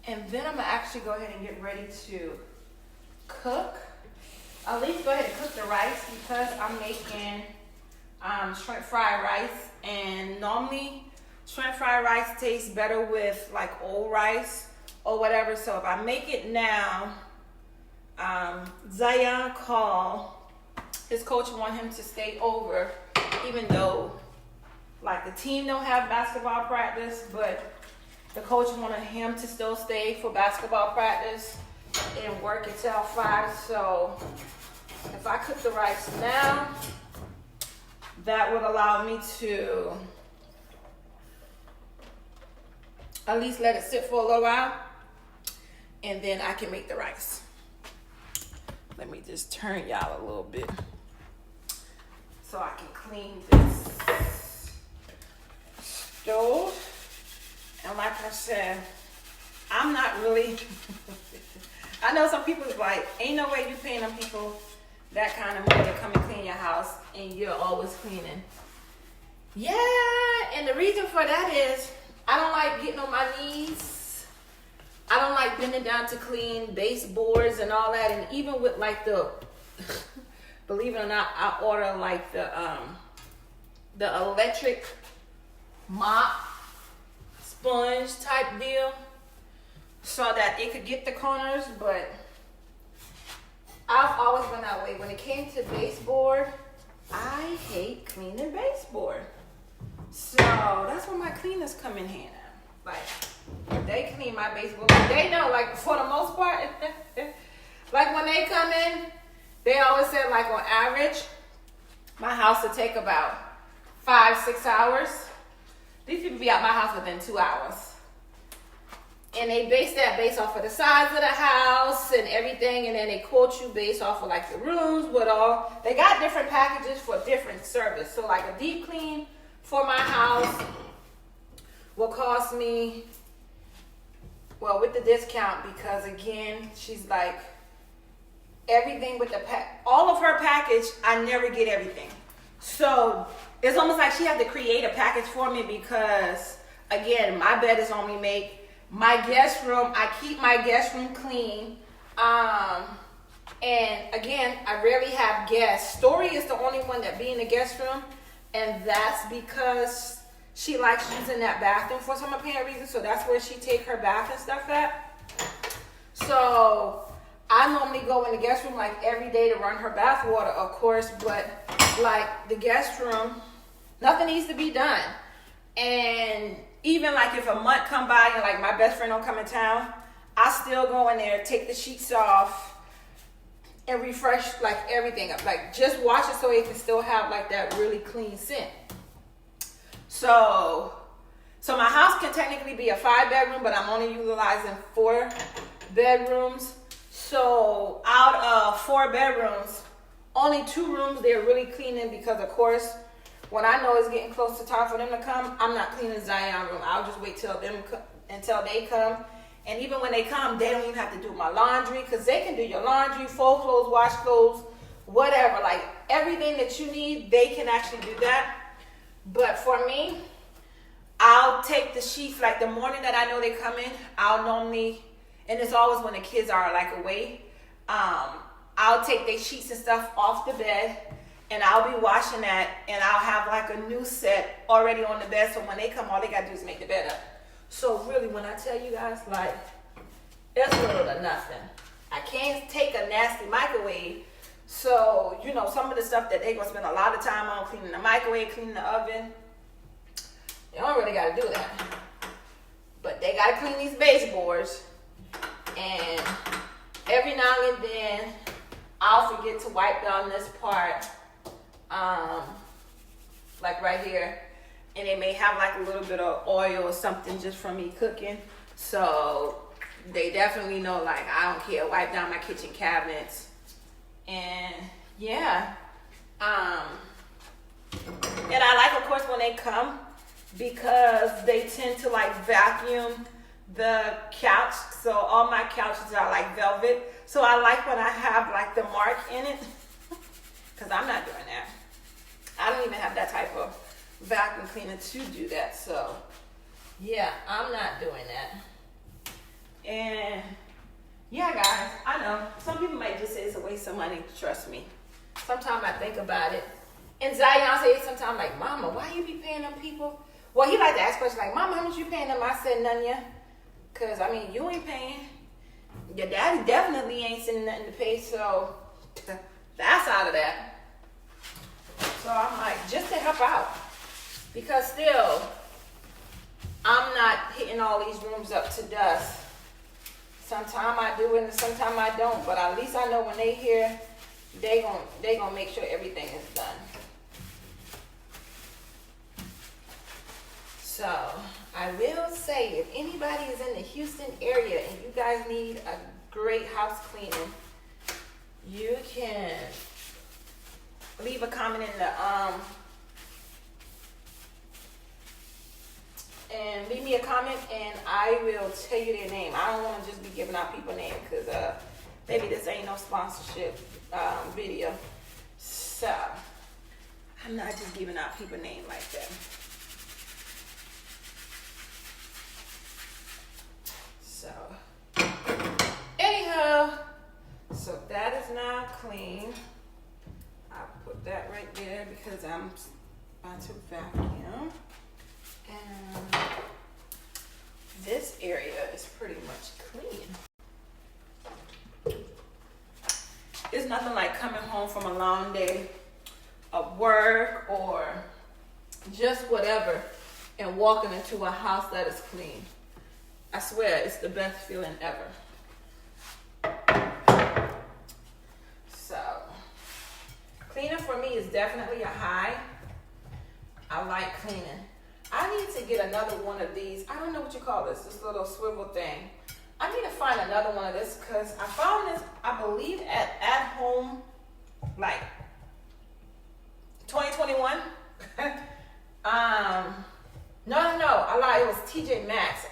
Speaker 2: And then I'm gonna actually go ahead and get ready to cook. At least go ahead and cook the rice because I'm making shrimp fried rice, and normally shrimp fried rice tastes better with like old rice or whatever. So if I make it now, Zion called. His coach want him to stay over, even though like the team don't have basketball practice, but the coach wanted him to still stay for basketball practice and work until 5. So if I cook the rice now, that would allow me to at least let it sit for a little while, and then I can make the rice. Let me just turn y'all a little bit so I can clean this stove. And like I said, I'm not really, I know some people is like, ain't no way you paying them people that kind of money to come and clean your house and you're always cleaning. Yeah, and the reason for that is I don't like getting on my knees. I don't like bending down to clean baseboards and all that. And even with like the, believe it or not, I order like the electric mop sponge type deal so that it could get the corners, but I've always been that way. When it came to baseboard, I hate cleaning baseboard. So that's where my cleaners come in handy. Like, they clean my baseboard. Like, they know, like, for the most part, like when they come in, they always say, like, on average, my house will take about 5-6 hours. These people be out my house within 2 hours. And they base that based off of the size of the house and everything, and then they quote you based off of like the rooms with all. They got different packages for different service. So like a deep clean for my house will cost me, well, with the discount, because again, she's like, everything with the all of her package, I never get everything. So it's almost like she had to create a package for me because, again, my bed is only made. My guest room, I keep my guest room clean. And again, I rarely have guests. Story is the only one that be in the guest room. And that's because she likes using that bathroom for some apparent reason. So that's where she take her bath and stuff at. So I normally go in the guest room like every day to run her bath water, of course. But like the guest room, nothing needs to be done. And even like if a month come by and like my best friend don't come in town, I still go in there, take the sheets off and refresh like everything up. Like just wash it so it can still have like that really clean scent. So my house can technically be a 5-bedroom, but I'm only utilizing 4 bedrooms. So out of 4 bedrooms, only 2 rooms they're really cleaning because of course, when I know it's getting close to time for them to come, I'm not cleaning Zion room. I'll just wait till they come. And even when they come, they don't even have to do my laundry because they can do your laundry, fold clothes, wash clothes, whatever. Like everything that you need, they can actually do that. But for me, I'll take the sheets, like the morning that I know they come in, I'll normally, and it's always when the kids are like away, I'll take their sheets and stuff off the bed. And I'll be washing that, and I'll have like a new set already on the bed. So when they come, all they gotta do is make the bed up. So really, when I tell you guys, like, it's little to nothing. I can't take a nasty microwave. So, you know, some of the stuff that they're going to spend a lot of time on, cleaning the microwave, cleaning the oven, they don't really got to do that. But they got to clean these baseboards. And every now and then, I'll forget to wipe down this part, like right here. And it may have like a little bit of oil or something just from me cooking. So they definitely know, like, I don't care. Wipe down my kitchen cabinets. And yeah. And I like, of course, when they come, because they tend to like vacuum the couch. So all my couches are like velvet. So I like when I have like the mark in it. Because I'm not doing that. I don't even have that type of vacuum cleaner to do that. So yeah, I'm not doing that. And yeah, guys, I know some people might just say it's a waste of money. Trust me. Sometimes I think about it. And Zion says sometimes, like, Mama, why you be paying them people? Well, he like to ask questions like, Mama, how much you paying them? I said, none yet. Because, I mean, you ain't paying. Your daddy definitely ain't sending nothing to pay. So that's out of that. So I'm like, just to help out. Because still, I'm not hitting all these rooms up to dust. Sometimes I do it and sometimes I don't. But at least I know when they here, they gonna make sure everything is done. So I will say, if anybody is in the Houston area and you guys need a great house cleaning, you can leave a comment in the and leave me a comment and I will tell you their name. I don't want to just be giving out people's names because maybe this ain't no sponsorship video. So I'm not just giving out people's names like that. So anyhow, so that is now clean. I'll put that right there because I'm about to vacuum. And this area is pretty much clean. It's nothing like coming home from a long day of work or just whatever and walking into a house that is clean. I swear, it's the best feeling ever. So, cleaning for me is definitely a high. I like cleaning. I need to get another one of these. I don't know what you call this little swivel thing. I need to find another one of this because I found this, I believe, at home, like 2021. No, I lied. It was TJ Maxx.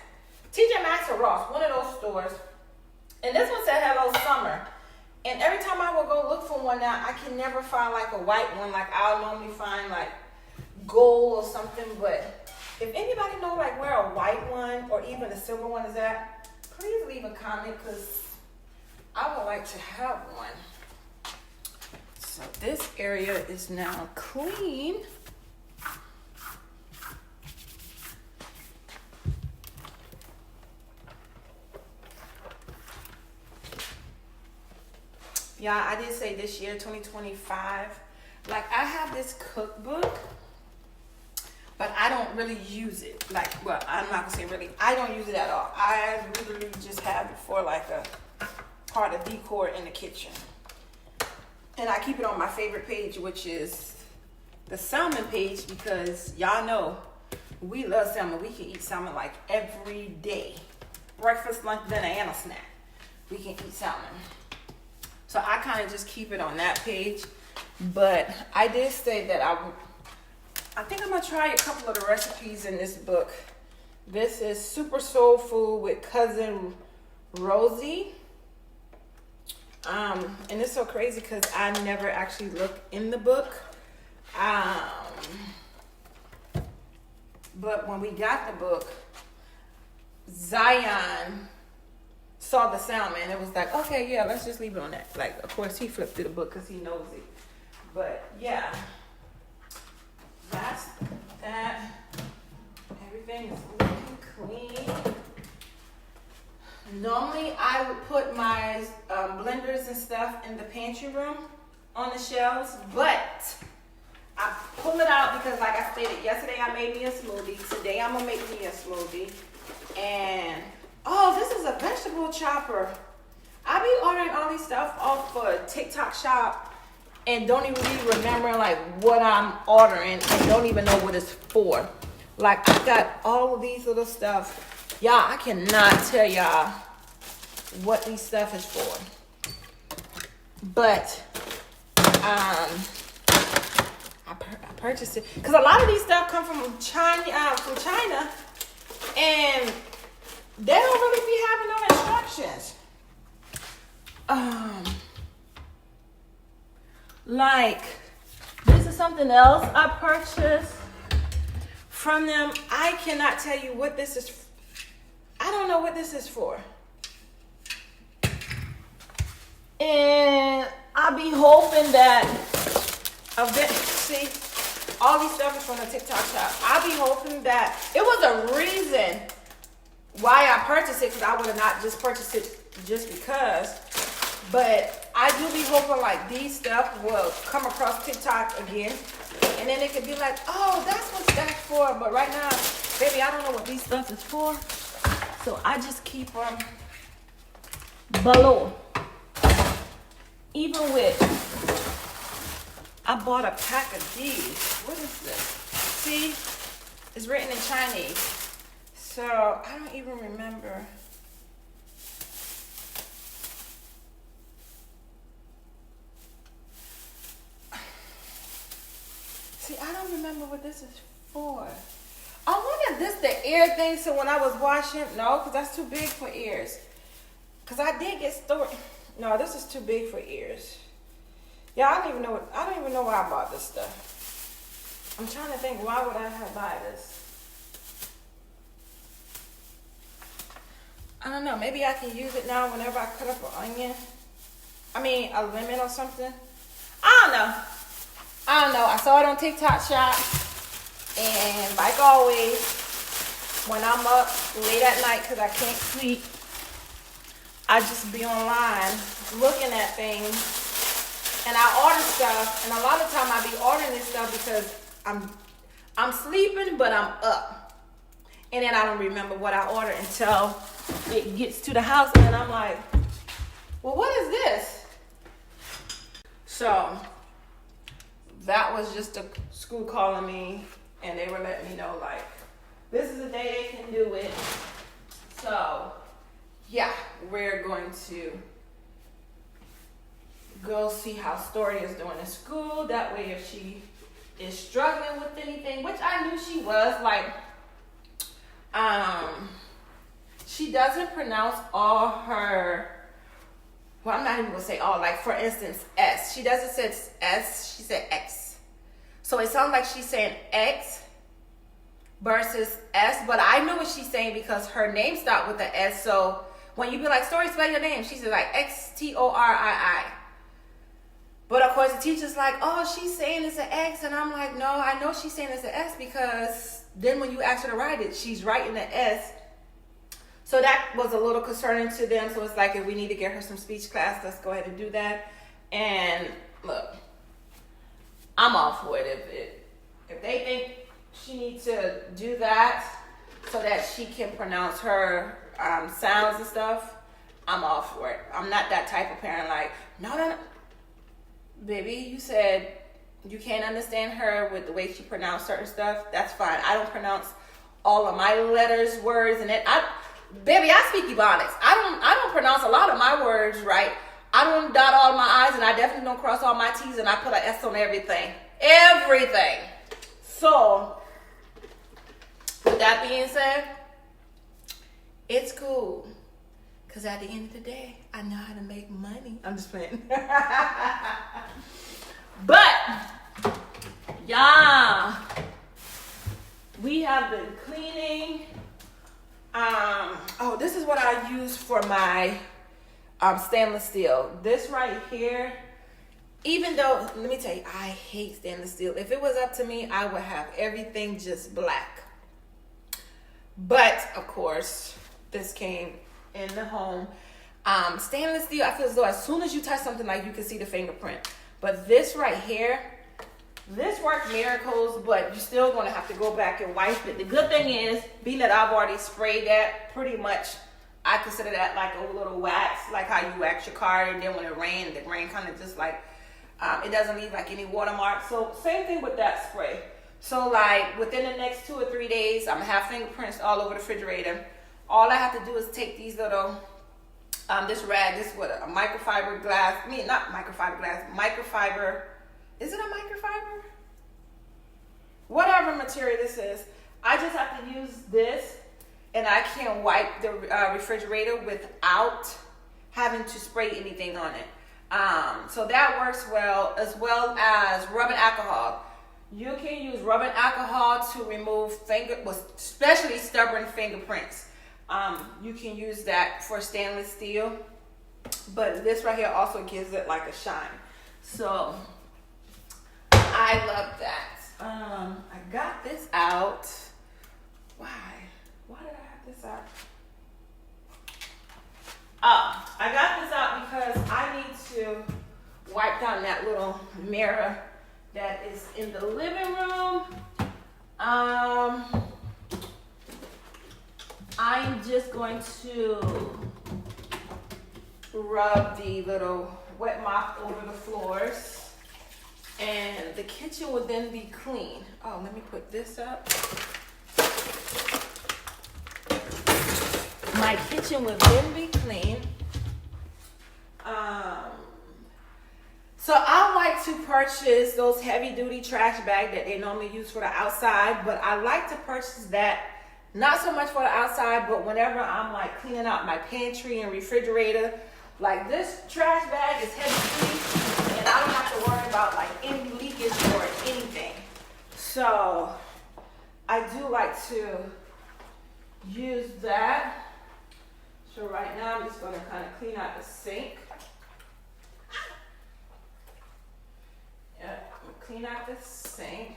Speaker 2: TJ Maxx or Ross, one of those stores. And this one said hello summer. And every time I would go look for one now, I can never find like a white one. Like I'll normally find like gold or something. But if anybody know like where a white one or even a silver one is at, please leave a comment because I would like to have one. So this area is now clean. Yeah, I did say this year, 2025. Like, I have this cookbook, but I don't really use it. Like, well, I'm not gonna say really. I don't use it at all. I literally just have it for like a part of decor in the kitchen. And I keep it on my favorite page, which is the salmon page, because y'all know we love salmon. We can eat salmon like every day. Breakfast, lunch, dinner, and a snack. We can eat salmon. So I kind of just keep it on that page. But I did say that I think I'm going to try a couple of the recipes in this book. This is Super Soul Food with Cousin Rosie. And it's so crazy because I never actually looked in the book. But when we got the book, Zion saw the salmon and it was like, okay, yeah, let's just leave it on that. Like, of course, he flipped through the book because he knows it. But yeah, that's that. Everything is looking clean. Normally, I would put my blenders and stuff in the pantry room. on the shelves, but I pull it out because, like I stated, yesterday I made me a smoothie. Today I'm gonna make me a smoothie. And oh, this is a vegetable chopper. I be ordering all these stuff off for TikTok shop and don't even really remember like what I'm ordering and don't even know what it's for. Like I got all of these little stuff. Y'all, I cannot tell y'all what these stuff is for. But I purchased it because a lot of these stuff come from China, and they don't really be having no instructions. Like this is something else I purchased from them. I cannot tell you what this is. I don't know what this is for. And I be hoping that see, all these stuff is from the TikTok shop. I be hoping that it was a reason why I purchased it, because I would have not just purchased it just because. But I do be hoping like these stuff will come across TikTok again, and then it could be like, oh, that's what that's for. But right now, baby, I don't know what these stuff is for, so I just keep them below. Even with, I bought a pack of these. What is this? See, it's written in Chinese, so I don't even remember. See, I don't remember what this is for. I wonder if this the ear thing, so when I was washing, no, because that's too big for ears. Because I did get stored. No, this is too big for ears. Yeah, I don't even know why I bought this stuff. I'm trying to think, why would I have buy this? I don't know, maybe I can use it now whenever I cut up an onion. I mean, a lemon or something. I don't know. I saw it on TikTok shop. And like always, when I'm up late at night because I can't sleep, I just be online looking at things, and I order stuff, and a lot of time I be ordering this stuff because I'm sleeping, but I'm up, and then I don't remember what I ordered until it gets to the house, and then I'm like, well, what is this? So that was just the school calling me, and they were letting me know like, this is the day they can do it. So yeah, we're going to go see how Story is doing in school. That way, if she is struggling with anything, which I knew she was, like, she doesn't pronounce all her, well, I'm not even gonna say all, like, for instance, S. She doesn't say S, she said X. So it sounds like she's saying X versus S, but I know what she's saying because her name starts with an S, so when you be like, Story, spell your name, she said like X-T-O-R-I-I. But of course the teacher's like, oh, she's saying it's an X, and I'm like, no, I know she's saying it's an S because then when you ask her to write it, she's writing the S. So that was a little concerning to them. So it's like, if we need to get her some speech class, let's go ahead and do that. And look, I'm all for it. If they think she needs to do that so that she can pronounce her sounds and stuff, I'm all for it. I'm not that type of parent like, no. Baby, you said you can't understand her with the way she pronounced certain stuff. That's fine. I don't pronounce all of my letters, words, and baby, I speak Ebonics. I don't pronounce a lot of my words right. I don't dot all my I's, and I definitely don't cross all my T's, and I put an S on everything. Everything. So, with that being said, it's cool. Because at the end of the day, I know how to make money. I'm just playing. But, yeah, we have been cleaning. This is what I use for my stainless steel. This right here, even though, let me tell you, I hate stainless steel. If it was up to me, I would have everything just black. But, of course, this came in the home. Stainless steel, I feel as though as soon as you touch something, like, you can see the fingerprint. But this right here, this worked miracles, but you're still gonna have to go back and wipe it. The good thing is, being that I've already sprayed that, pretty much I consider that like a little wax, like how you wax your car, and then when it rains, the rain kind of just like, it doesn't leave like any watermark. So same thing with that spray. So like within the next 2 or 3 days, I'm gonna have fingerprints all over the refrigerator. All I have to do is take these little, this rag, this is what a microfiber glass, not microfiber glass, microfiber, is it a microfiber? Whatever material this is, I just have to use this, and I can wipe the refrigerator without having to spray anything on it. So that works well, as well as rubbing alcohol. You can use rubbing alcohol to remove especially stubborn fingerprints. You can use that for stainless steel, but this right here also gives it like a shine. So I love that. I got this out. Why did I have this out? Oh, I got this out because I need to wipe down that little mirror that is in the living room. I'm just going to rub the little wet mop over the floors, and the kitchen will then be clean. Oh, let me put this up. My kitchen will then be clean. So I like to purchase those heavy duty trash bags that they normally use for the outside, but I like to purchase that not so much for the outside, but whenever I'm like cleaning out my pantry and refrigerator. Like this trash bag is heavy duty, and I don't have to worry about like any leakage or anything. So I do like to use that. So right now I'm just gonna kind of clean out the sink. Yeah, clean out the sink.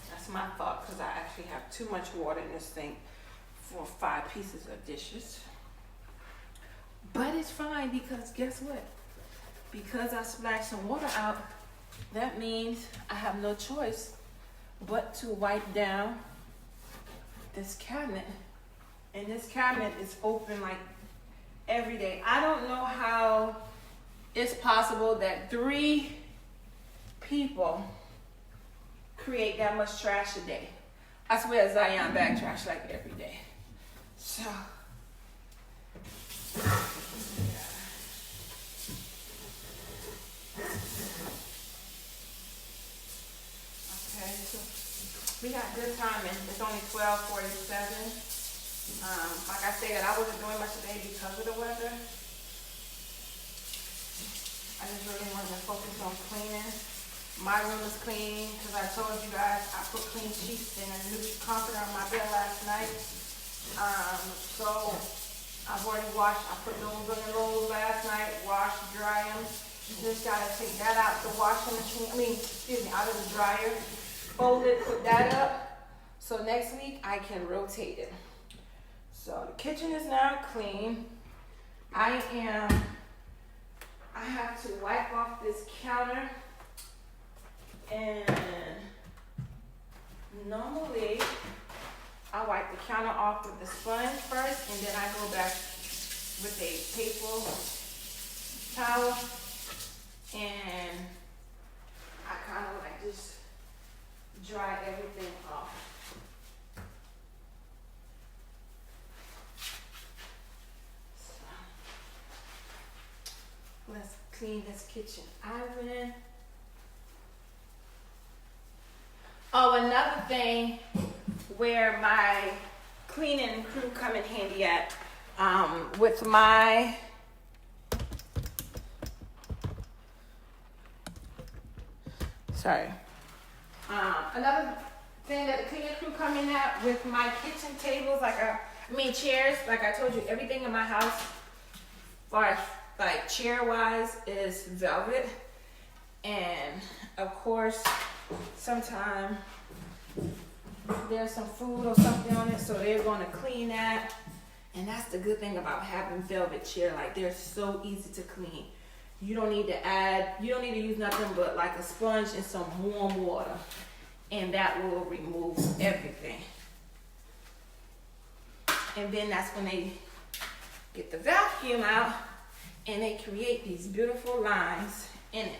Speaker 2: That's my fault, because I actually have too much water in this sink for 5 pieces of dishes. But it's fine, because guess what? Because I splashed some water out, that means I have no choice but to wipe down this cabinet. And this cabinet is open like every day. I don't know how it's possible that 3 people create that much trash a day. I swear Zion bag trash like every day. So okay, so we got good timing. It's only 12:47. Like I said, I wasn't doing much today because of the weather. I just really wanted to focus on cleaning. My room is clean because I told you guys I put clean sheets and a new comforter on my bed last night. So I've already washed. I put those on the rolls last night, washed, dry them. Just gotta take that out the washing machine. Out of the dryer. Fold it, put that up. So next week I can rotate it. So the kitchen is now clean. I have to wipe off this counter, and normally I wipe the counter off with the sponge first, and then I go back with a paper towel, and I kind of like just dry everything off. Let's clean this kitchen island. Oh, another thing where my cleaning crew come in handy at, with my another thing that the cleaning crew come in at with my kitchen tables, chairs. Like I told you, everything in my house, as far as like chair wise, is velvet, and of course sometimes there's some food or something on it, so they're going to clean that And that's the good thing about having velvet chair. Like, they're so easy to clean. You don't need to use nothing but like a sponge and some warm water. And that will remove everything. And then that's when they get the vacuum out and they create these beautiful lines in it.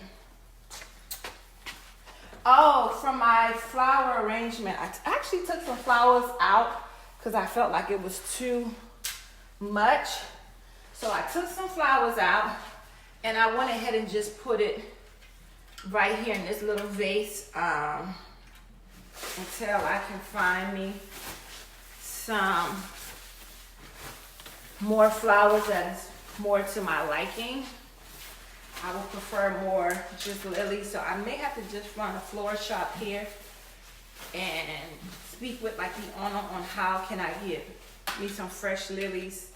Speaker 2: Oh, from my flower arrangement, I actually took some flowers out because I felt like it was too much. So I took some flowers out and I went ahead and just put it right here in this little vase until I can find me some more flowers that is more to my liking. I would prefer more just lilies, so I may have to just run a florist shop here and speak with like the owner on how can I get me some fresh lilies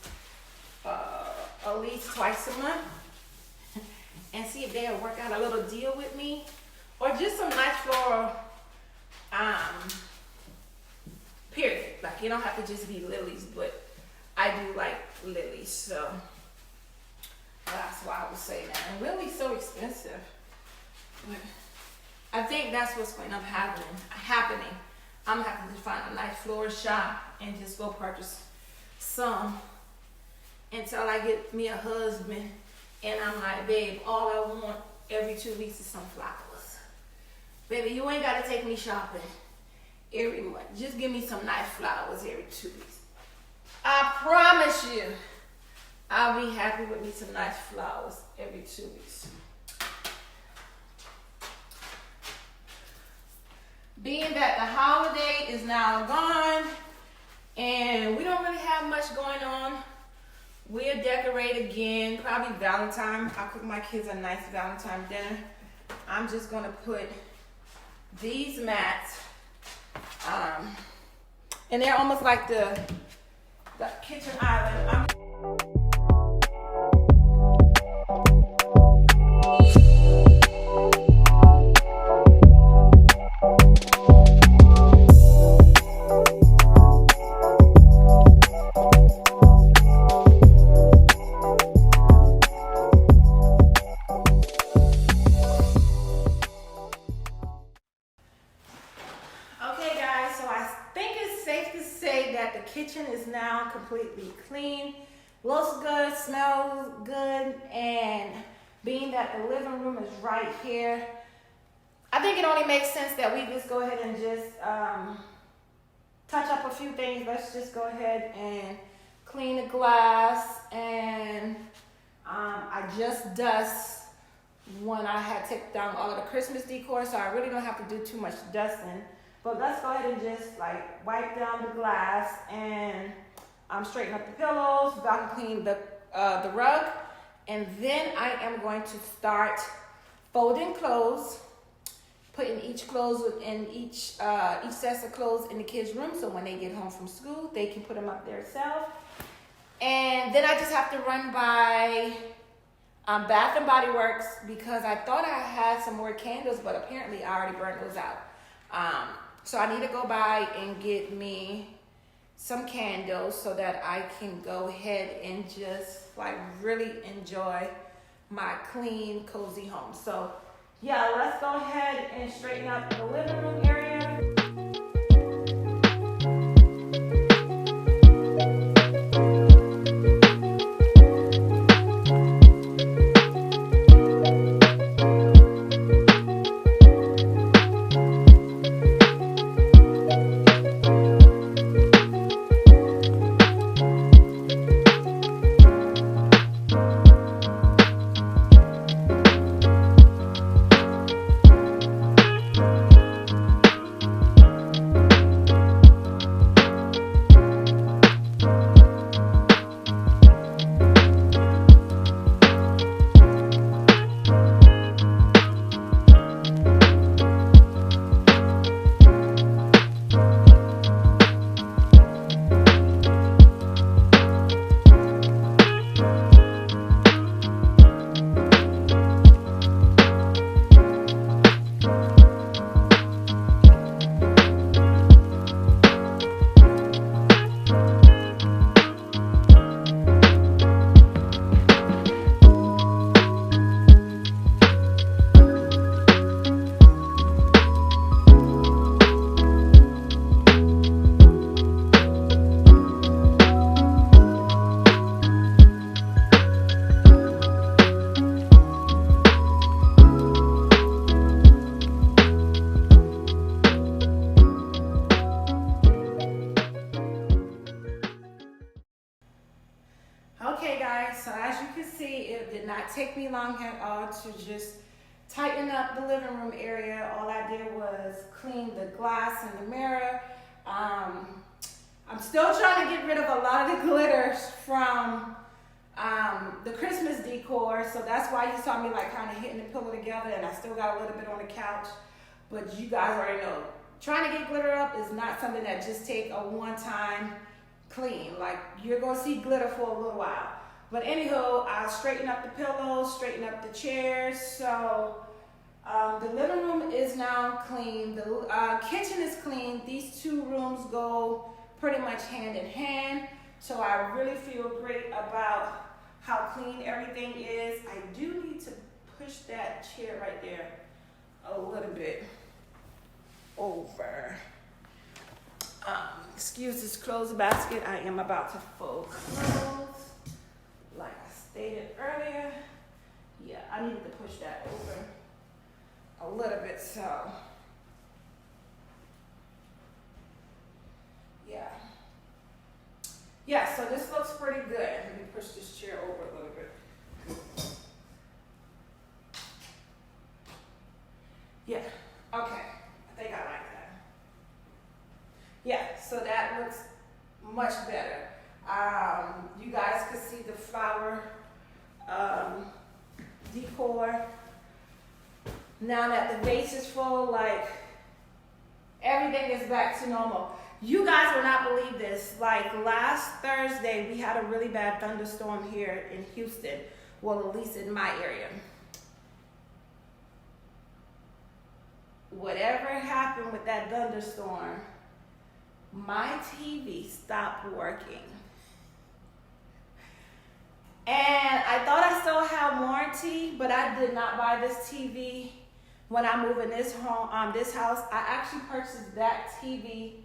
Speaker 2: at least twice a month and see if they'll work out a little deal with me, or just some nice floral period. Like, you don't have to just be lilies, but I do like lilies, so that's why I would say that. And lilies so expensive. But I think that's what's going to end up happening. I'm gonna have to just find a nice florist shop and just go purchase some until I get me a husband. And I'm like, babe, all I want every 2 weeks is some flowers. Baby, you ain't gotta take me shopping every month. Just give me some nice flowers every 2 weeks. I promise you, I'll be happy with me some nice flowers every 2 weeks. Being that the holiday is now gone and we don't really have much going on, we'll decorate again, probably Valentine. I'll cook my kids a nice Valentine dinner. I'm just gonna put these mats, and they're almost like the kitchen island. Kitchen is now completely clean, looks good, smells good, and being that the living room is right here, I think it only makes sense that we just go ahead and just touch up a few things. Let's just go ahead and clean the glass, and I just dust when I had taken down all of the Christmas decor, so I really don't have to do too much dusting. But let's go ahead and just like wipe down the glass and straighten up the pillows, vacuum clean the rug, and then I am going to start folding clothes, putting each clothes within each set of clothes in the kids' room, so when they get home from school, they can put them up there themselves. And then I just have to run by Bath and Body Works because I thought I had some more candles, but apparently I already burned those out. So I need to go by and get me some candles so that I can go ahead and just like really enjoy my clean, cozy home. So yeah, let's go ahead and straighten up the living room area. long at all to just tighten up the living room area. All I did was clean the glass in the mirror. I'm still trying to get rid of a lot of the glitters from the Christmas decor, so that's why you saw me like kind of hitting the pillow together, and I still got a little bit on the couch. But you guys already know, trying to get glitter up is not something that just take a one-time clean. Like, you're gonna see glitter for a little while. But anywho, I straighten up the pillows, straighten up the chairs. So the living room is now clean. The kitchen is clean. These two rooms go pretty much hand in hand. So I really feel great about how clean everything is. I do need to push that chair right there a little bit over. Excuse this clothes basket. I am about to fold clothes. Like I stated earlier, yeah, I needed to push that over a little bit, so yeah. Yeah, so this looks pretty good. Let me push this chair over a little bit. Yeah, okay, I think I like that. Yeah, so that looks much better. You guys can see the flower decor. Now that the vase is full, like, everything is back to normal. You guys will not believe this. Like, last Thursday, we had a really bad thunderstorm here in Houston. Well, at least in my area. Whatever happened with that thunderstorm, my TV stopped working. And I thought I still had warranty, but I did not buy this TV when I moved in this home, this house. I actually purchased that TV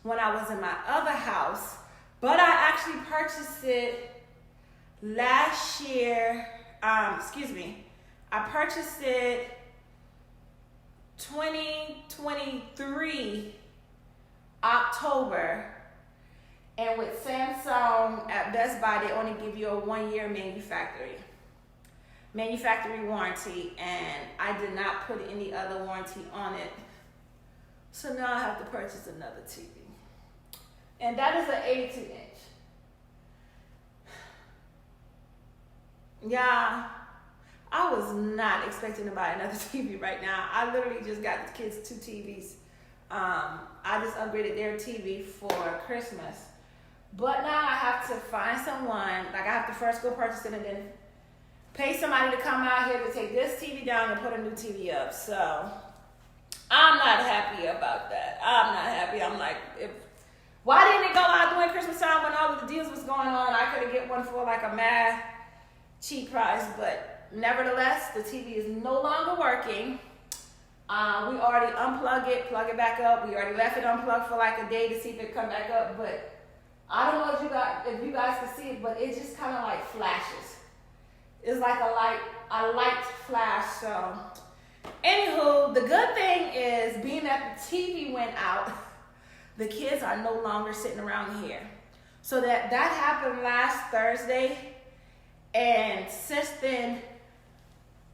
Speaker 2: when I was in my other house, but I actually purchased it last year. I purchased it 2023 October. And with Samsung at Best Buy, they only give you a 1-year manufacturer warranty, and I did not put any other warranty on it. So now I have to purchase another TV. And that is an 82-inch. Yeah, I was not expecting to buy another TV right now. I literally just got the kids 2 TVs. I just upgraded their TV for Christmas. But now I have to find someone, like I have to first go purchase it and then pay somebody to come out here to take this TV down and put a new TV up. So I'm not happy about that. I'm not happy. I'm like, why didn't it go out during Christmas time when all of the deals was going on? I could have get one for like a mad cheap price, but nevertheless, the TV is no longer working. We already unplugged it, plug it back up. We already left it unplugged for like a day to see if it come back up, but I don't know if you guys can see it, but it just kind of like flashes. It's like a light flash. So, anywho, the good thing is being that the TV went out, the kids are no longer sitting around here. So that happened last Thursday, and since then,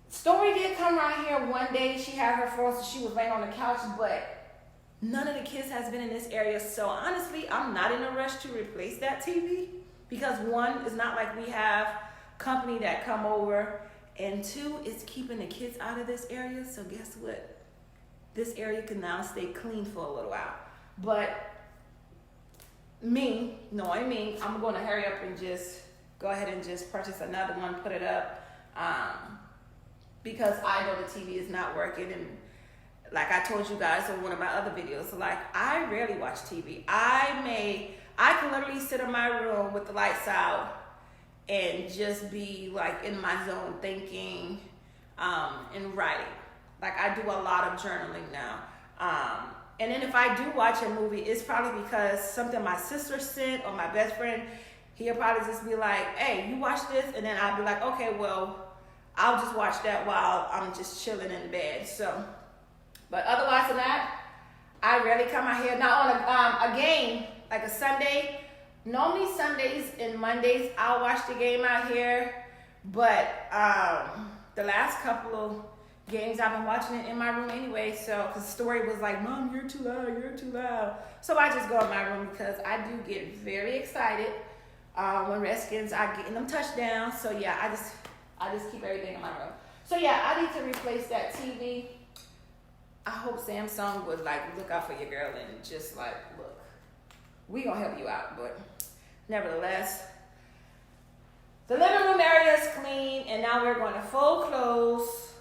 Speaker 2: Story did come around here one day. She had her phone, so she was laying on the couch, but none of the kids has been in this area. So honestly, I'm not in a rush to replace that TV because 1, it's not like we have company that come over, and 2, it's keeping the kids out of this area. So guess what? This area can now stay clean for a little while. But knowing me, I'm going to hurry up and just go ahead and just purchase another one, put it up, because I know the TV is not working. And like I told you guys in one of my other videos, like I rarely watch TV. I can literally sit in my room with the lights out and just be like in my zone thinking and writing. Like I do a lot of journaling now. And then if I do watch a movie, it's probably because something my sister sent or my best friend, he'll probably just be like, hey, you watch this? And then I'll be like, okay, well, I'll just watch that while I'm just chilling in bed. So, but otherwise than that, I rarely come out here. Now on a game, like a Sunday, normally Sundays and Mondays, I'll watch the game out here. But the last couple of games I've been watching it in my room anyway. So, cause Story was like, "Mom, you're too loud. You're too loud." So I just go in my room because I do get very excited when Redskins are getting them touchdowns. So yeah, I just keep everything in my room. So yeah, I need to replace that TV. I hope Samsung would like look out for your girl and just like, look, we gonna help you out. But nevertheless, the living room area is clean, and now we're going to fold clothes.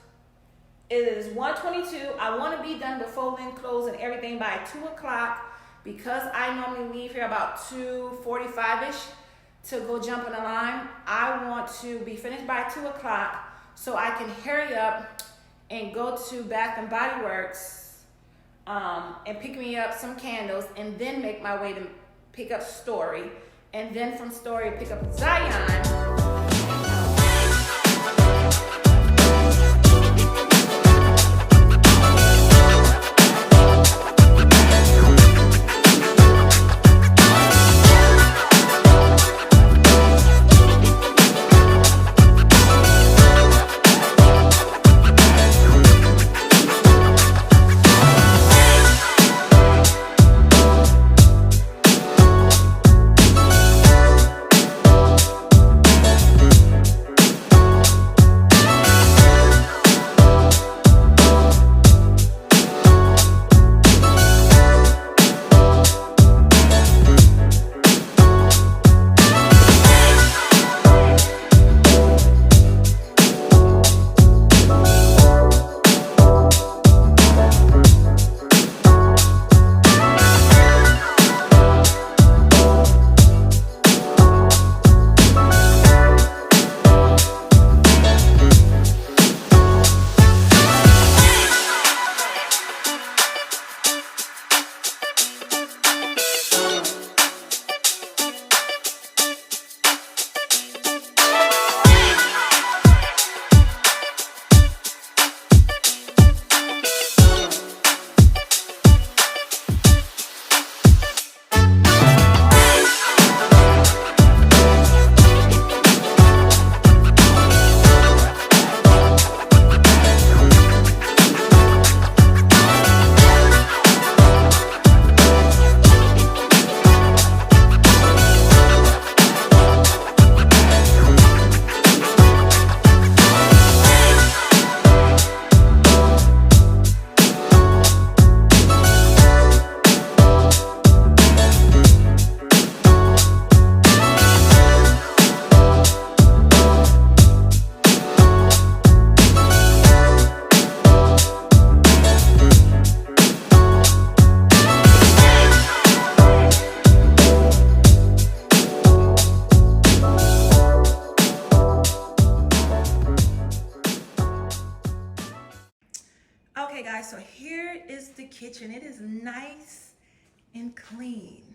Speaker 2: It is 1:22. I want to be done with folding clothes and everything by 2 o'clock because I normally leave here about 2:45ish to go jump in the line. I want to be finished by 2 o'clock so I can hurry up and go to Bath and Body Works and pick me up some candles, and then make my way to pick up Story, and then from Story pick up Zion. Okay guys, so here is the kitchen. It is nice and clean.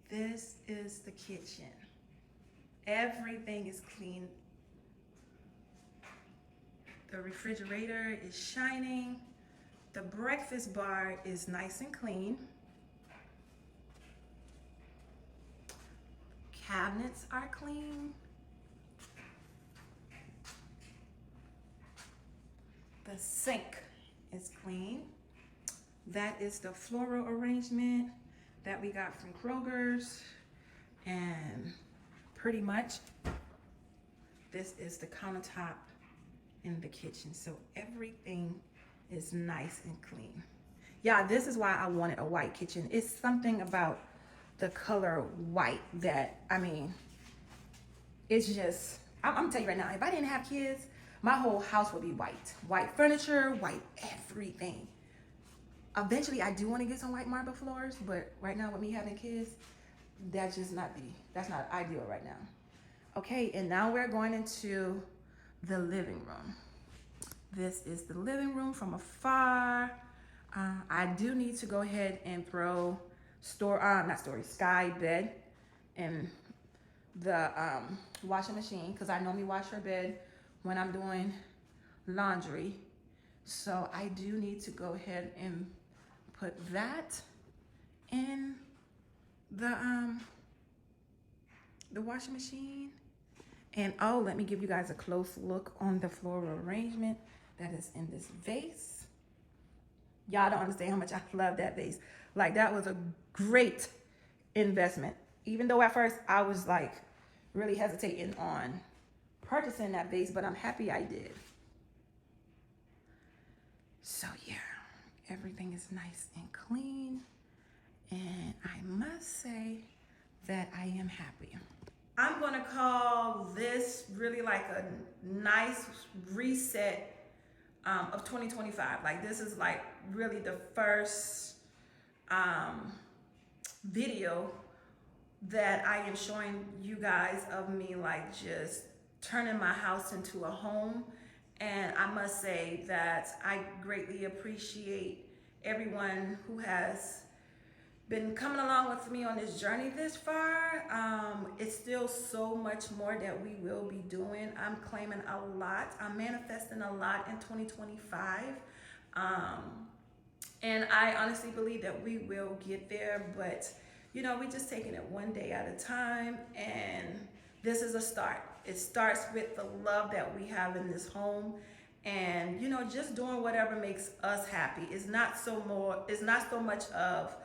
Speaker 2: This is the kitchen. Everything is clean. The refrigerator is shining. The breakfast bar is nice and clean. Cabinets are clean. The sink is clean. That is the floral arrangement that we got from Kroger's, and pretty much this is the countertop in the kitchen. So everything is nice and clean. Yeah, this is why I wanted a white kitchen. It's something about the color white that, I mean, it's just, I'm telling you right now, if I didn't have kids, my whole house would be white. White furniture, white everything. Eventually, I do want to get some white marble floors, but right now with me having kids, that's not ideal right now. Okay, and now we're going into the living room. This is the living room from afar. I do need to go ahead and throw Sky bed in the washing machine, because I normally wash her bed when I'm doing laundry. So I do need to go ahead and put that in the washing machine.
Speaker 1: And oh, let me give you guys a close look on the floral arrangement that is in this vase. Y'all don't understand how much I love that vase. Like, that was a great investment. Even though at first I was like really hesitating on purchasing that vase, but I'm happy I did. So yeah, everything is nice and clean. And I must say that I am happy. I'm gonna call this really like a nice reset of 2025. Like, this is like really the first video that I am showing you guys of me like just turning my house into a home. And I must say that I greatly appreciate everyone who has been coming along with me on this journey this far. It's still so much more that we will be doing. I'm claiming a lot. I'm manifesting a lot in 2025. And I honestly believe that we will get there, but you know, we're just taking it one day at a time, and this is a start. It starts with the love that we have in this home, and you know, just doing whatever makes us happy. It's not so much of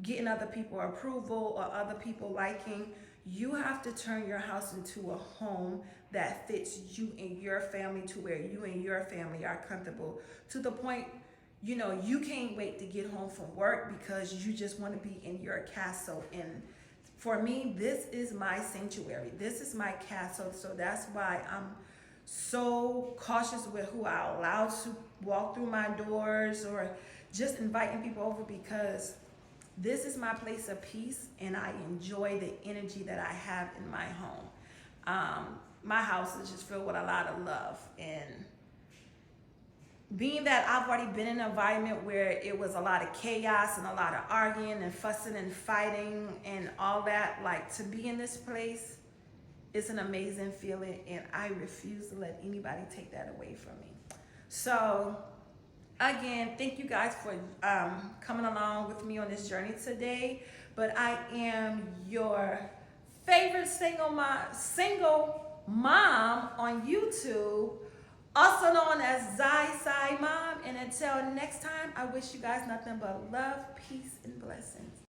Speaker 1: getting other people approval or other people liking. You have to turn your house into a home that fits you and your family, to where you and your family are comfortable, to the point, you know, you can't wait to get home from work because you just want to be in your castle. And for me, this is my sanctuary. This is my castle. So that's why I'm so cautious with who I allow to walk through my doors or just inviting people over, because this is my place of peace and I enjoy the energy that I have in my home. My house is just filled with a lot of love, and being that I've already been in an environment where it was a lot of chaos and a lot of arguing and fussing and fighting and all that, like, to be in this place, it's an amazing feeling, and I refuse to let anybody take that away from me. So again, thank you guys for coming along with me on this journey today. But I am your favorite single mom on YouTube, also known as 𝐬𝐮𝐬𝐫𝐞. And until next time, I wish you guys nothing but love, peace, and blessings.